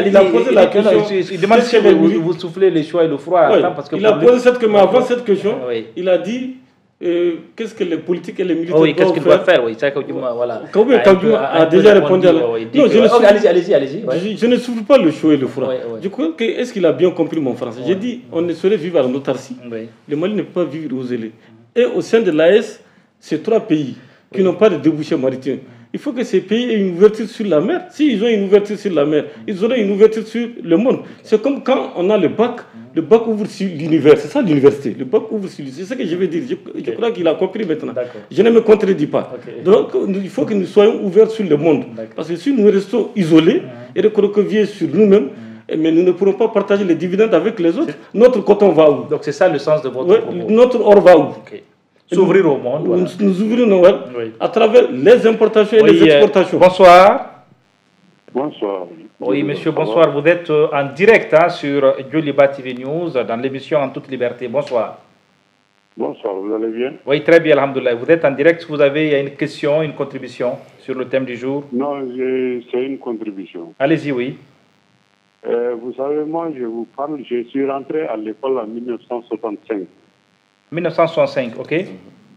il a posé la question. Il demande si vous soufflez le chaud et le froid. Il a posé cette question, mais avant cette question, il a dit qu'est-ce que les politiques et les militaires Oui, qu'est-ce qu'ils doivent faire? Oui, c'est voilà. Kaoubé a déjà répondu à la... Non, allez-y. Je ne souffre pas le chaud et le froid. Oui. Je crois que, est-ce qu'il a bien compris mon français? J'ai dit, on ne saurait vivre en autarcie. Oui. Le Mali ne peut pas vivre aux zélés. Et au sein de l'AES, c'est 3 pays qui n'ont pas de débouchés maritimes. Il faut que ces pays aient une ouverture sur la mer. S'ils ont une ouverture sur la mer, ils auront une ouverture sur le monde. C'est comme quand on a le bac ouvre sur l'univers. C'est ça l'université. Le bac ouvre sur l'univers. C'est ce que je veux dire. Je crois qu'il a compris maintenant. Je ne me contredis pas. Donc, il faut que nous soyons ouverts sur le monde. Parce que si nous restons isolés et recroquevillés sur nous-mêmes, mais nous ne pourrons pas partager les dividendes avec les autres. Notre coton va où? Donc, c'est ça le sens de votre propos. Notre or va où? S'ouvrir au monde. Voilà. Nous ouvrons à travers les importations et les exportations. Bonsoir. Bonsoir. Oui, monsieur, bonsoir. Vous êtes en direct sur Djoliba TV News dans l'émission En toute liberté. Bonsoir. Bonsoir, vous allez bien? Oui, très bien, alhamdoulilah. Vous êtes en direct. Vous avez une question, une contribution sur le thème du jour? Non, c'est une contribution. Allez-y, oui. Vous savez, moi, je vous parle, je suis rentré à l'école en 1965. 1965, ok.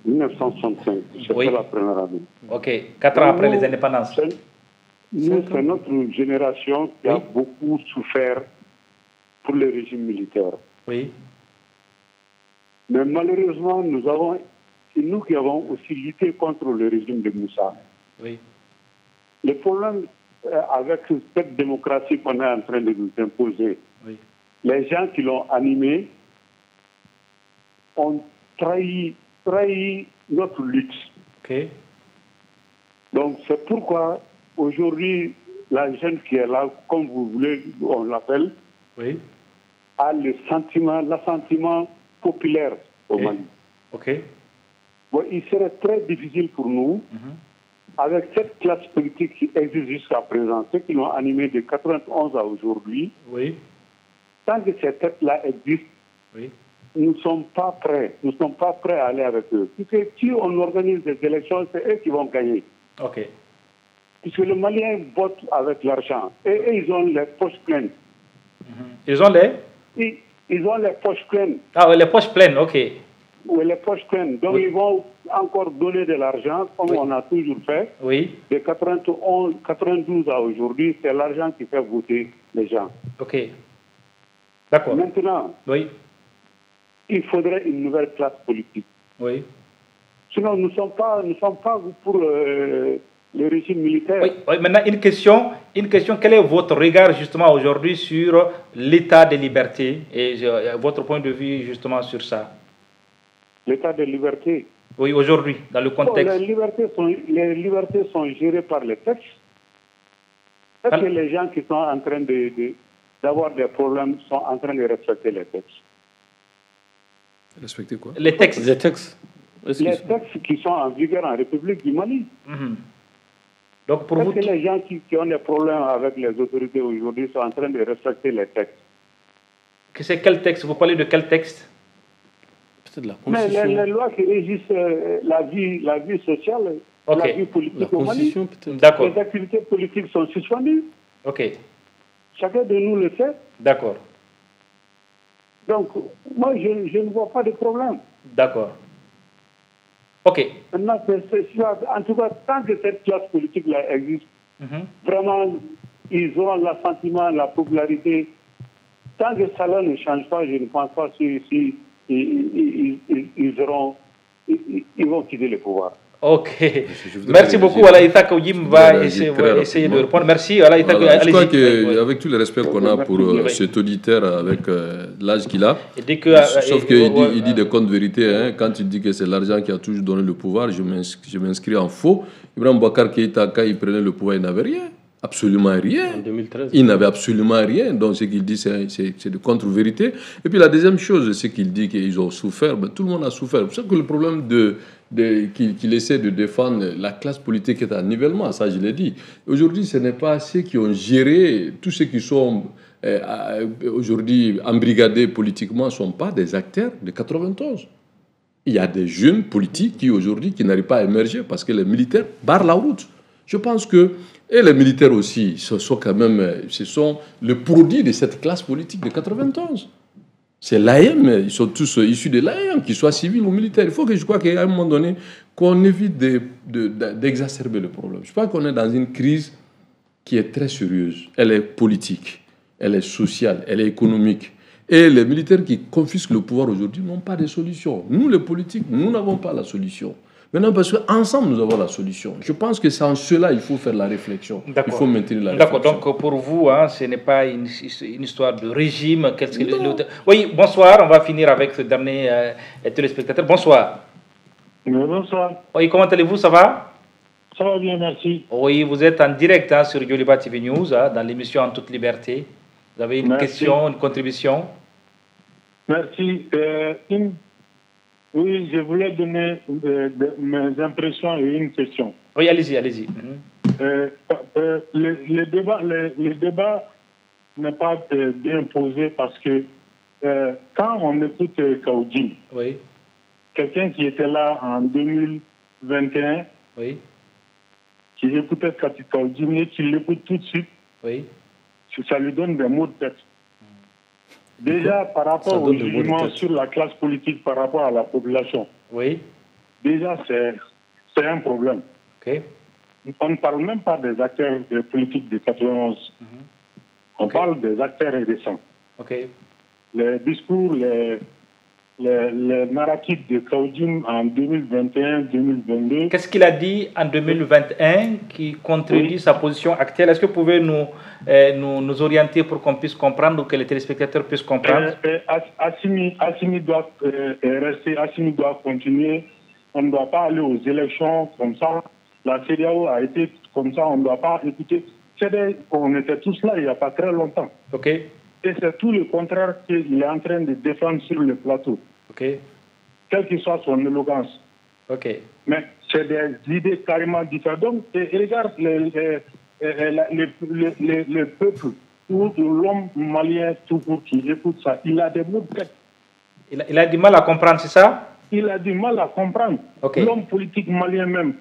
1965, c'était la première année. Ok, 4 ans après les indépendances. C'est notre génération qui a beaucoup souffert pour le régime militaire. Oui. Mais malheureusement, c'est nous qui avons aussi lutté contre le régime de Moussa. Oui. Le problème avec cette démocratie qu'on est en train de nous imposer, les gens qui l'ont animée ont trahi notre lutte. Okay. Donc c'est pourquoi aujourd'hui la jeune qui est là, comme vous voulez, on l'appelle, a l'assentiment populaire au Mali. Okay. Bon, il serait très difficile pour nous, avec cette classe politique qui existe jusqu'à présent, ceux qui l'ont animé de 91 à aujourd'hui, tant que ces têtes-là existent, nous ne sommes pas prêts. Nous ne sommes pas prêts à aller avec eux. Puisque si on organise des élections, c'est eux qui vont gagner. Okay. Puisque les Maliens votent avec l'argent. Et ils ont les poches pleines. Ils ont les Ils ont les poches pleines. Ah, les poches pleines, ok. Oui, les poches pleines. Donc ils vont encore donner de l'argent, comme on a toujours fait. Oui. De 92 à aujourd'hui, c'est l'argent qui fait voter les gens. Ok. D'accord. Maintenant, il faudrait une nouvelle classe politique. Oui. Sinon, nous ne sommes pas pour le régime militaire. Oui. Maintenant, une question. Quel est votre regard justement aujourd'hui sur l'état des libertés et votre point de vue justement sur ça? L'état des libertés. Oui, aujourd'hui, dans le contexte. Les libertés sont gérées par les textes. Est-ce que les gens qui sont en train d'avoir des problèmes sont en train de respecter les textes? Respecter quoi? Les textes. Les textes. Les textes qui sont en vigueur en République du Mali. Donc pour vous, est-ce que les gens qui ont des problèmes avec les autorités aujourd'hui sont en train de respecter les textes? C'est quel texte? Vous parlez de quel texte? De la mais les lois qui régissent la vie sociale, la vie politique au Mali. D'accord. Les activités politiques sont suspendues. Ok. Chacun de nous le sait. D'accord. Donc, moi, je ne vois pas de problème. D'accord. Ok. Maintenant, en tout cas, tant que cette classe politique-là existe, vraiment, ils ont l'assentiment, la popularité. Tant que ça ne change pas, je ne pense pas si ils vont quitter le pouvoir. Ok. Merci beaucoup. Voilà, Ithak Oujim va essayer de répondre. Merci. Voilà, Ithak, je crois qu'avec tout le respect qu'on a pour cet auditeur avec l'âge qu'il a, sauf qu'il dit des contes vérités, hein, quand il dit que c'est l'argent qui a toujours donné le pouvoir, je m'inscris en faux. Ibrahim Boubacar Keïta, quand il prenait le pouvoir, il n'avait rien. Absolument rien. En 2013. Il n'avait absolument rien. Donc, ce qu'il dit, c'est de contre-vérité. Et puis, la deuxième chose, c'est qu'il dit qu'ils ont souffert. Ben, tout le monde a souffert. C'est pour ça que le problème qu'il essaie de défendre, la classe politique est à nivellement. Ça, je l'ai dit. Aujourd'hui, ce n'est pas ceux qui ont géré, tous ceux qui sont aujourd'hui embrigadés politiquement ne sont pas des acteurs de 91. Il y a des jeunes politiques qui, aujourd'hui, qui n'arrivent pas à émerger parce que les militaires barrent la route. Je pense que, et les militaires aussi, ce sont le produit de cette classe politique de 91. C'est l'AM, ils sont tous issus de l'AM, qu'ils soient civils ou militaires. Il faut que je crois qu'à un moment donné, qu'on évite d'exacerber le problème. Je crois qu'on est dans une crise qui est très sérieuse. Elle est politique, elle est sociale, elle est économique. Et les militaires qui confisquent le pouvoir aujourd'hui n'ont pas de solution. Nous, les politiques, nous n'avons pas la solution. Maintenant, parce qu'ensemble, nous avons la solution. Je pense que c'est en cela qu'il faut faire la réflexion. Il faut maintenir la réflexion. D'accord, donc pour vous, ce n'est pas une histoire de régime. Oui, bonsoir, on va finir avec ce dernier téléspectateur. Bonsoir. Bonsoir. Oui, comment allez-vous, ça va? Ça va bien, merci. Oui, vous êtes en direct sur Joliba TV News, dans l'émission En toute liberté. Vous avez une question, une contribution? Merci. Oui, je voulais donner mes impressions et une question. Oui, allez-y, allez-y. Le débat n'est pas bien posé parce que quand on écoute Kaoudjim, oui, quelqu'un qui était là en 2021, oui, qui écoutait Kaoudjim et qui l'écoute tout de suite, oui, ça lui donne des mots de tête. Déjà, par rapport au jugement sur la classe politique, par rapport à la population, oui, déjà, c'est un problème. Okay. On ne parle même pas des acteurs politiques de 91. On parle des acteurs récents. Okay. Les discours, les narratifs de Kaoudjim en 2021-2022. Qu'est-ce qu'il a dit en 2021 qui contredit sa position actuelle? Est-ce que vous pouvez nous orienter pour qu'on puisse comprendre ou que les téléspectateurs puissent comprendre? Assimi doit rester, Assimi doit continuer. On ne doit pas aller aux élections comme ça. La CEDEAO a été comme ça, on ne doit pas écouter. On était tous là il n'y a pas très longtemps. Ok. Et c'est tout le contraire qu'il est en train de défendre sur le plateau. Okay. Quelle que soit son élégance. Okay. Mais c'est des idées carrément différentes. Donc, regarde le peuple ou l'homme malien tout court qui écoute ça, il a des mots de tête. Il a du mal à comprendre, c'est ça? Il a du mal à comprendre. Okay. L'homme politique malien même.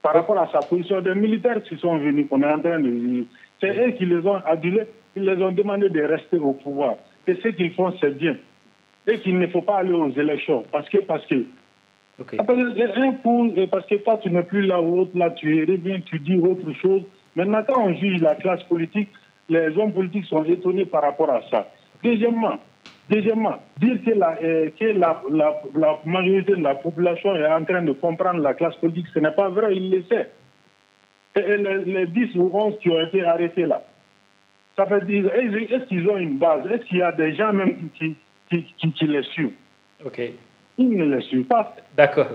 Par rapport à sa position, des militaires qui sont venus, qu'on est en train de dire, c'est eux qui les ont adulés, ils les ont demandé de rester au pouvoir. Et ce qu'ils font, c'est bien. Et qu'il ne faut pas aller aux élections. Parce que okay. Parce que toi, tu n'es plus là ou autre, là, tu reviens, tu dis autre chose. Maintenant, quand on juge la classe politique, les hommes politiques sont étonnés par rapport à ça. Deuxièmement, dire que la majorité de la population est en train de comprendre la classe politique, ce n'est pas vrai, ils le savent. Et les 10 ou 11 qui ont été arrêtés là, ça veut dire, est-ce qu'ils ont une base? Est-ce qu'il y a des gens même qui les suivent? Ok. Ils ne les suivent pas. D'accord.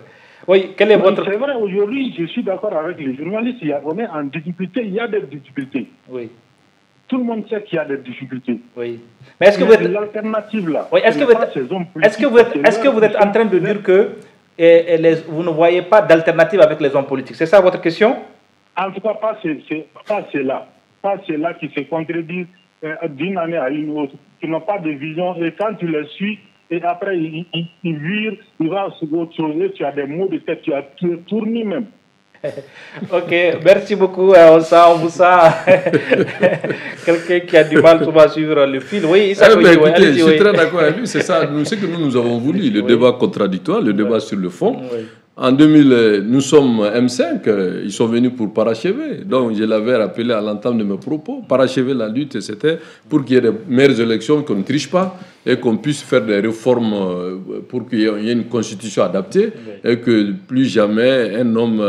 Oui, quel est votre... C'est vrai, aujourd'hui, je suis d'accord avec les journalistes, on est en difficulté, il y a des difficultés. Oui. Tout le monde sait qu'il y a des difficultés. Oui. Mais est-ce que vous êtes... L'alternative là... Oui, est-ce que vous êtes en train de dire que vous ne voyez pas d'alternative avec les hommes politiques? C'est ça votre question? En tout cas, pas ceux-là. Pas ceux-là qui se contredisent d'une année à une autre, qui n'ont pas de vision. Et quand tu les suis, et après, ils virent, ils vont sur autre chose. Et tu as des mots de tête, tu as tourné même. Ok, merci beaucoup. On vous sent quelqu'un qui a du mal souvent à suivre le fil. Oui, écoutez, je suis très d'accord avec lui. C'est ça, ce que nous avons voulu, le débat contradictoire, le débat sur le fond. Oui. En 2000, nous sommes M5, ils sont venus pour parachever. Donc, je l'avais rappelé à l'entame de mes propos. Parachever la lutte, c'était pour qu'il y ait de meilleures élections, qu'on ne triche pas et qu'on puisse faire des réformes pour qu'il y ait une constitution adaptée et que plus jamais un homme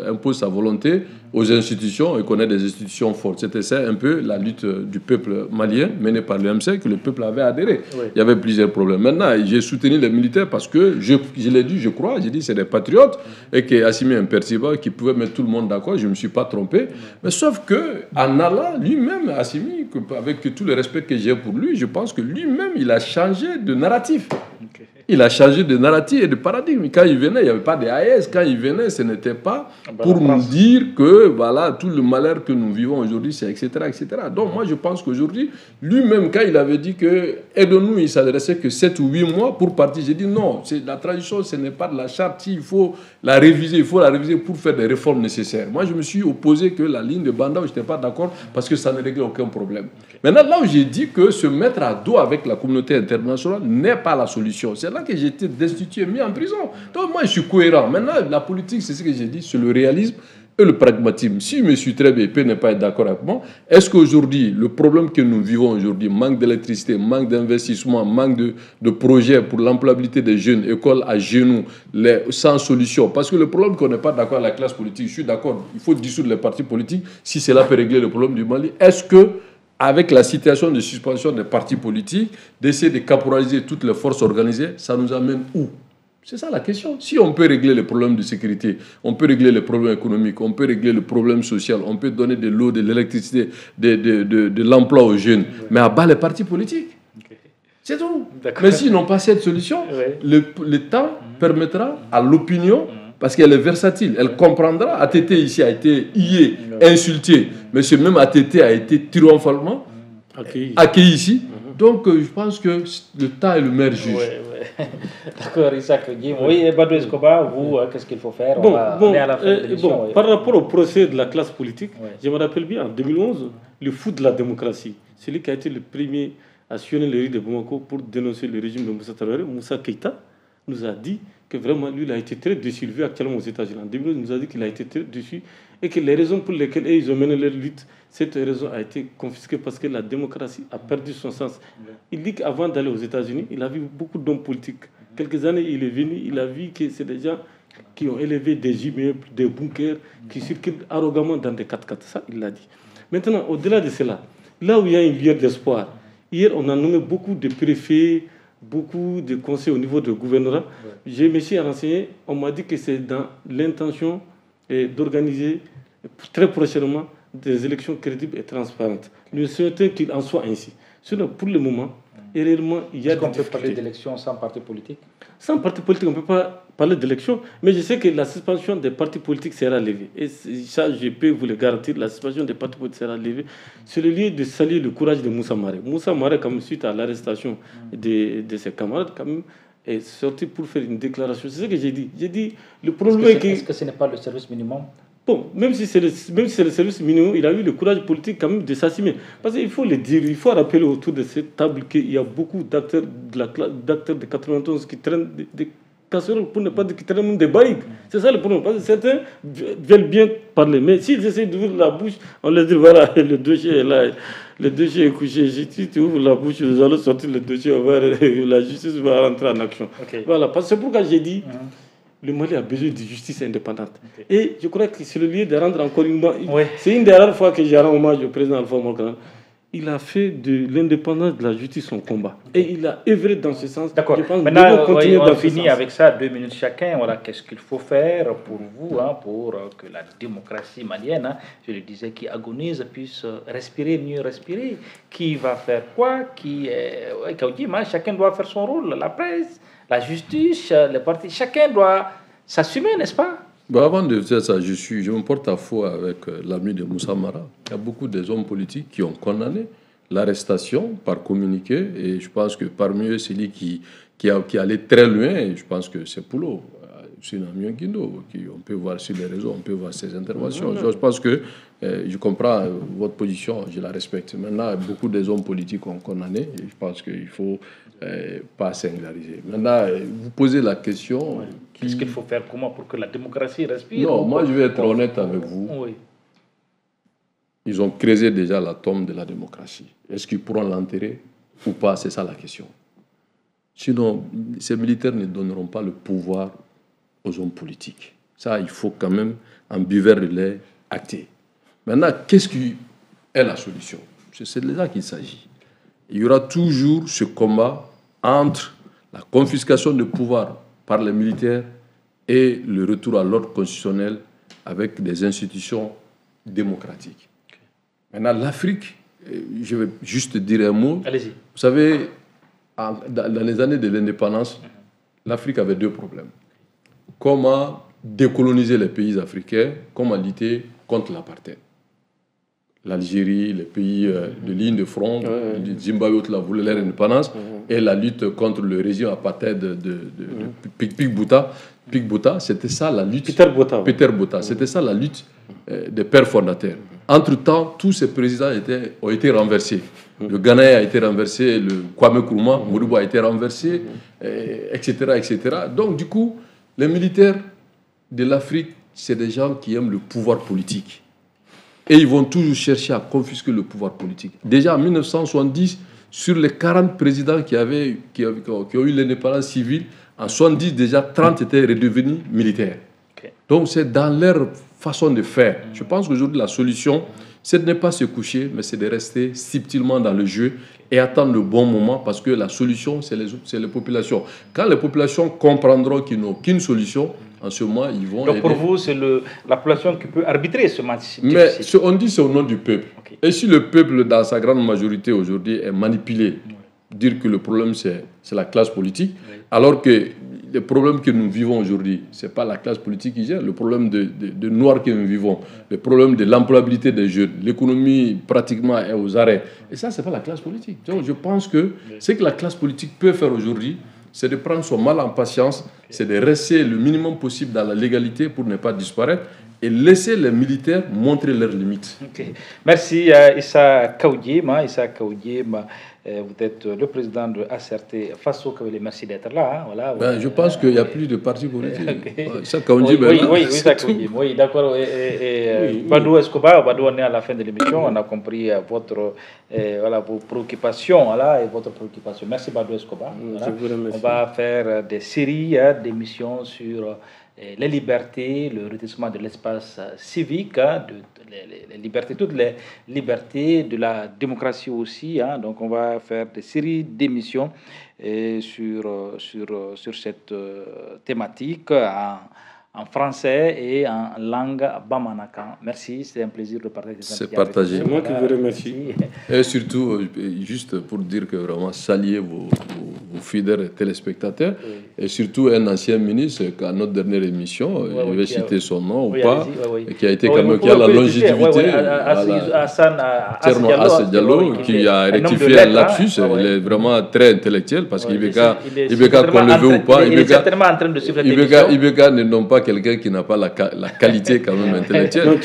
impose sa volonté aux institutions et qu'on ait des institutions fortes. C'était ça un peu la lutte du peuple malien menée par le M5 que le peuple avait adhéré. Oui. Il y avait plusieurs problèmes. Maintenant, j'ai soutenu les militaires parce que, je l'ai dit, je crois, j'ai dit c'est des patriotes et qu'Assimi Impertiba qui pouvait mettre tout le monde d'accord, je ne me suis pas trompé. Mais sauf qu'en allant, lui-même, Assimi, avec tout le respect que j'ai pour lui, je pense que lui-même, il a changé de narratif. Okay. Il a changé de narratif et de paradigme. Quand il venait, il n'y avait pas de AES. Quand il venait, ce n'était pas pour nous dire que voilà, tout le malheur que nous vivons aujourd'hui, c'est etc., etc. Donc moi, je pense qu'aujourd'hui, lui-même, quand il avait dit que aide-nous, il s'adressait que 7 ou 8 mois pour partir. J'ai dit non, la transition, ce n'est pas de la charte. Il faut la réviser pour faire des réformes nécessaires. Moi, je me suis opposé que la ligne de Bandao, je n'étais pas d'accord parce que ça ne réglait aucun problème. Maintenant, là où j'ai dit que se mettre à dos avec la communauté internationale n'est pas la solution. C'est là que j'ai été destitué, mis en prison. Donc moi, je suis cohérent. Maintenant, la politique, c'est ce que j'ai dit, c'est le réalisme et le pragmatisme. Si M. Trébé peut ne pas être d'accord avec moi, est-ce qu'aujourd'hui, le problème que nous vivons aujourd'hui, manque d'électricité, manque d'investissement, manque de projets pour l'employabilité des jeunes, écoles à genoux, sans solution, parce que le problème qu'on n'est pas d'accord avec la classe politique, je suis d'accord, il faut dissoudre les partis politiques, si cela peut régler le problème du Mali, est-ce que avec la situation de suspension des partis politiques, d'essayer de caporaliser toutes les forces organisées, ça nous amène où? C'est ça la question. Si on peut régler les problèmes de sécurité, on peut régler les problèmes économiques, on peut régler le problème social, on peut donner de l'eau, de l'électricité, de l'emploi aux jeunes, mais à bas les partis politiques. C'est tout. Mais s'ils n'ont pas cette solution, le temps permettra à l'opinion, parce qu'elle est versatile, elle comprendra. ATT ici a été insulté, mais ce même ATT a été triomphalement accueilli ici. Donc je pense que le temps est le meilleur juge. D'accord, Isaac. Oui, et Badou Escobar, vous, qu'est-ce qu'il faut faire? Par rapport au procès de la classe politique, je me rappelle bien, en 2011, le fou de la démocratie, celui qui a été le premier à sillonner les rues de Bamako pour dénoncer le régime de Moussa Traoré, Moussa Keïta, nous a dit que vraiment, lui, il a été très déçu. Il vit actuellement aux États-Unis. En 2012, il nous a dit qu'il a été très déçu et que les raisons pour lesquelles ils ont mené leur lutte, cette raison a été confisquée parce que la démocratie a perdu son sens. Il dit qu'avant d'aller aux États-Unis, il a vu beaucoup d'hommes politiques. Quelques années, il est venu, il a vu que c'est des gens qui ont élevé des immeubles, des bunkers, qui circulent arrogamment dans des 4x4. Ça, il l'a dit. Maintenant, au-delà de cela, là où il y a une lueur d'espoir, hier, on a nommé beaucoup de préfets, beaucoup de conseils au niveau du gouvernorat. Je me suis renseigné, on m'a dit que c'est dans l'intention d'organiser très prochainement des élections crédibles et transparentes. Nous souhaitons qu'il en soit ainsi. Sinon, pour le moment, et réellement, il y a des difficultés. Est-ce qu'on peut parler d'élections sans parti politique? Sans parti politique, on ne peut pas parler d'élections, mais je sais que la suspension des partis politiques sera levée. Et ça, je peux vous le garantir, la suspension des partis politiques sera levée. C'est le lieu de saluer le courage de Moussa Maré. Moussa Maré, comme suite à l'arrestation de ses camarades, quand même, est sorti pour faire une déclaration. C'est ce que j'ai dit. J'ai dit, le problème est que... Est-ce que ce n'est pas le service minimum? Bon, même si c'est le service minimum, il a eu le courage politique quand même de s'assumer. Parce qu'il faut le dire, il faut rappeler autour de cette table qu'il y a beaucoup d'acteurs de 91 qui traînent des casseroles, pour ne pas dire qui traînent même des barriques. C'est ça le problème. Parce que certains veulent bien parler. Mais s'ils essaient d'ouvrir la bouche, on leur dit voilà, le dossier est là, le dossier est couché. Si tu ouvres la bouche, nous allons sortir le dossier, la justice va rentrer en action. Voilà, parce que c'est pourquoi j'ai dit... Le Mali a besoin de justice indépendante. Et je crois que c'est le lieu de rendre encore une... C'est une des rares fois que j'ai rendu hommage au président Alpha Morgan. Il a fait de l'indépendance de la justice son combat. Et il a œuvré dans ce sens. D'accord. Maintenant, on finit avec ça, 2 minutes chacun. Voilà, qu'est-ce qu'il faut faire pour vous, pour que la démocratie malienne, je le disais, qui agonise, puisse respirer, mieux respirer. Qui va faire quoi? Chacun doit faire son rôle. La presse, la justice, les partis, chacun doit s'assumer, n'est-ce pas? Avant de faire ça, je me porte à faux avec l'ami de Moussa Mara. Il y a beaucoup des hommes politiques qui ont condamné l'arrestation par communiqué, et je pense que parmi eux, celui qui allait très loin, et je pense que c'est Poulo, Sinamion Guindo, on peut voir sur les réseaux, on peut voir ses interventions. Je pense que je comprends votre position, je la respecte. Maintenant, beaucoup des hommes politiques ont condamné, et je pense qu'il ne faut pas singulariser. Maintenant, vous posez la question... Qu'est-ce qu'il faut faire? Comment pour que la démocratie respire? Non, moi je vais être honnête avec vous. Oui. Ils ont creusé déjà la tombe de la démocratie. Est-ce qu'ils pourront l'enterrer ou pas? C'est ça la question. Sinon, ces militaires ne donneront pas le pouvoir aux hommes politiques. Ça, il faut quand même, en buveur de lait, acter. Maintenant, qu'est-ce qui est la solution? C'est de ça qu'il s'agit. Il y aura toujours ce combat entre la confiscation de pouvoir par les militaires et le retour à l'ordre constitutionnel avec des institutions démocratiques. Maintenant, l'Afrique, je vais juste dire un mot. Allez-y. Vous savez, dans les années de l'indépendance, l'Afrique avait deux problèmes. Comment décoloniser les pays africains, comment lutter contre l'apartheid. L'Algérie, les pays de ligne de front, le Zimbabwe, tout là, voulaient leur indépendance, et la lutte contre le régime apartheid de Pik Botha, c'était ça la lutte. Peter Botha, c'était ça la lutte des pères fondateurs. Entre-temps, tous ces présidents ont été renversés. Le Ghana a été renversé, le Kwame Nkrumah, Modibo a été renversé, etc., etc. Donc, du coup, les militaires de l'Afrique, c'est des gens qui aiment le pouvoir politique. Et ils vont toujours chercher à confisquer le pouvoir politique. Déjà en 1970, sur les 40 présidents qui ont eu l'indépendance civile, en 70, déjà 30 étaient redevenus militaires. Okay. Donc c'est dans leur façon de faire. Je pense qu'aujourd'hui, la solution, c'est de ne pas se coucher, mais c'est de rester subtilement dans le jeu et attendre le bon moment, parce que la solution, c'est les populations. Quand les populations comprendront qu'ils n'ont qu'une solution, en ce moment, ils vont... Donc pour vous, c'est la population qui peut arbitrer ce match. Mais on dit c'est au nom du peuple. Okay. Et si le peuple, dans sa grande majorité aujourd'hui, est manipulé, dire que le problème, c'est la classe politique, alors que les problèmes que nous vivons aujourd'hui, ce n'est pas la classe politique qui gère. Le problème de noirs que nous vivons, le problème de l'employabilité des jeunes, l'économie pratiquement est aux arrêts. Et ça, ce n'est pas la classe politique. Donc je pense que ce que la classe politique peut faire aujourd'hui, c'est de prendre son mal en patience, c'est de rester le minimum possible dans la légalité pour ne pas disparaître et laisser les militaires montrer leurs limites. Okay. Merci Issa Kaoudiema. Vous êtes le président de ACRT Faso Kabele. Merci d'être là. Hein. Voilà, je pense qu'il n'y a plus de parti politique. Issa Kaoudiema. Oui, d'accord. Badou Escobar, on est à la fin de l'émission. On a compris vos préoccupations et votre préoccupation. Merci Badou Escobar. On va faire des séries d'émissions sur les libertés, le redressement de l'espace civique, les libertés, toutes les libertés, de la démocratie aussi. Donc on va faire des séries d'émissions sur cette thématique en français et en langue bamanakan. Merci, c'est un plaisir de partager. C'est partagé. C'est moi qui vous remercie. Et surtout, juste pour dire que vraiment saluer vos fidèles téléspectateurs, et surtout un ancien ministre qu'à notre dernière émission, je vais citer son nom ou pas, qui a été quand même, qui a la longévité, Tcherno Diallo, qui a rectifié un lapsus. Il est vraiment très intellectuel, parce qu'Ibeka, qu'on le veut ou pas, Ibeka ne nomme pas quelqu'un qui n'a pas la qualité quand même intellectuelle.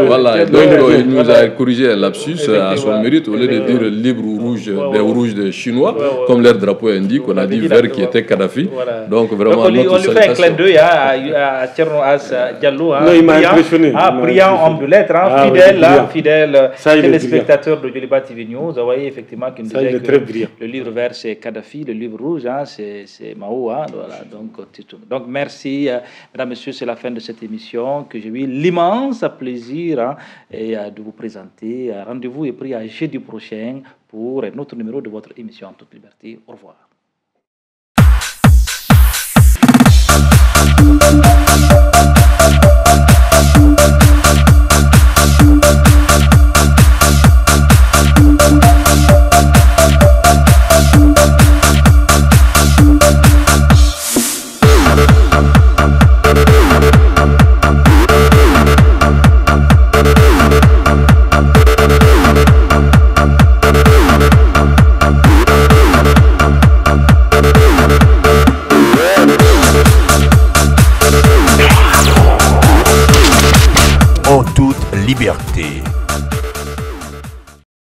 Voilà, donc il nous a corrigé un lapsus à son mérite. Au lieu de dire libre ou rouge, des rouges des Chinois, comme leur drapeau indique, on a dit vert qui était Kadhafi. Donc vraiment, on lui fait un clin d'œil à Tcherno Diallo. Il m'a impressionné. Brillant homme de lettres, fidèle téléspectateur de Djoliba TV News. Vous voyez effectivement qu'il nous disait que le livre vert c'est Kadhafi, le livre rouge c'est Mao. Donc merci. Mesdames, Messieurs, c'est la fin de cette émission que j'ai eu l'immense plaisir de vous présenter. Rendez-vous est pris à jeudi prochain pour un autre numéro de votre émission en toute liberté. Au revoir.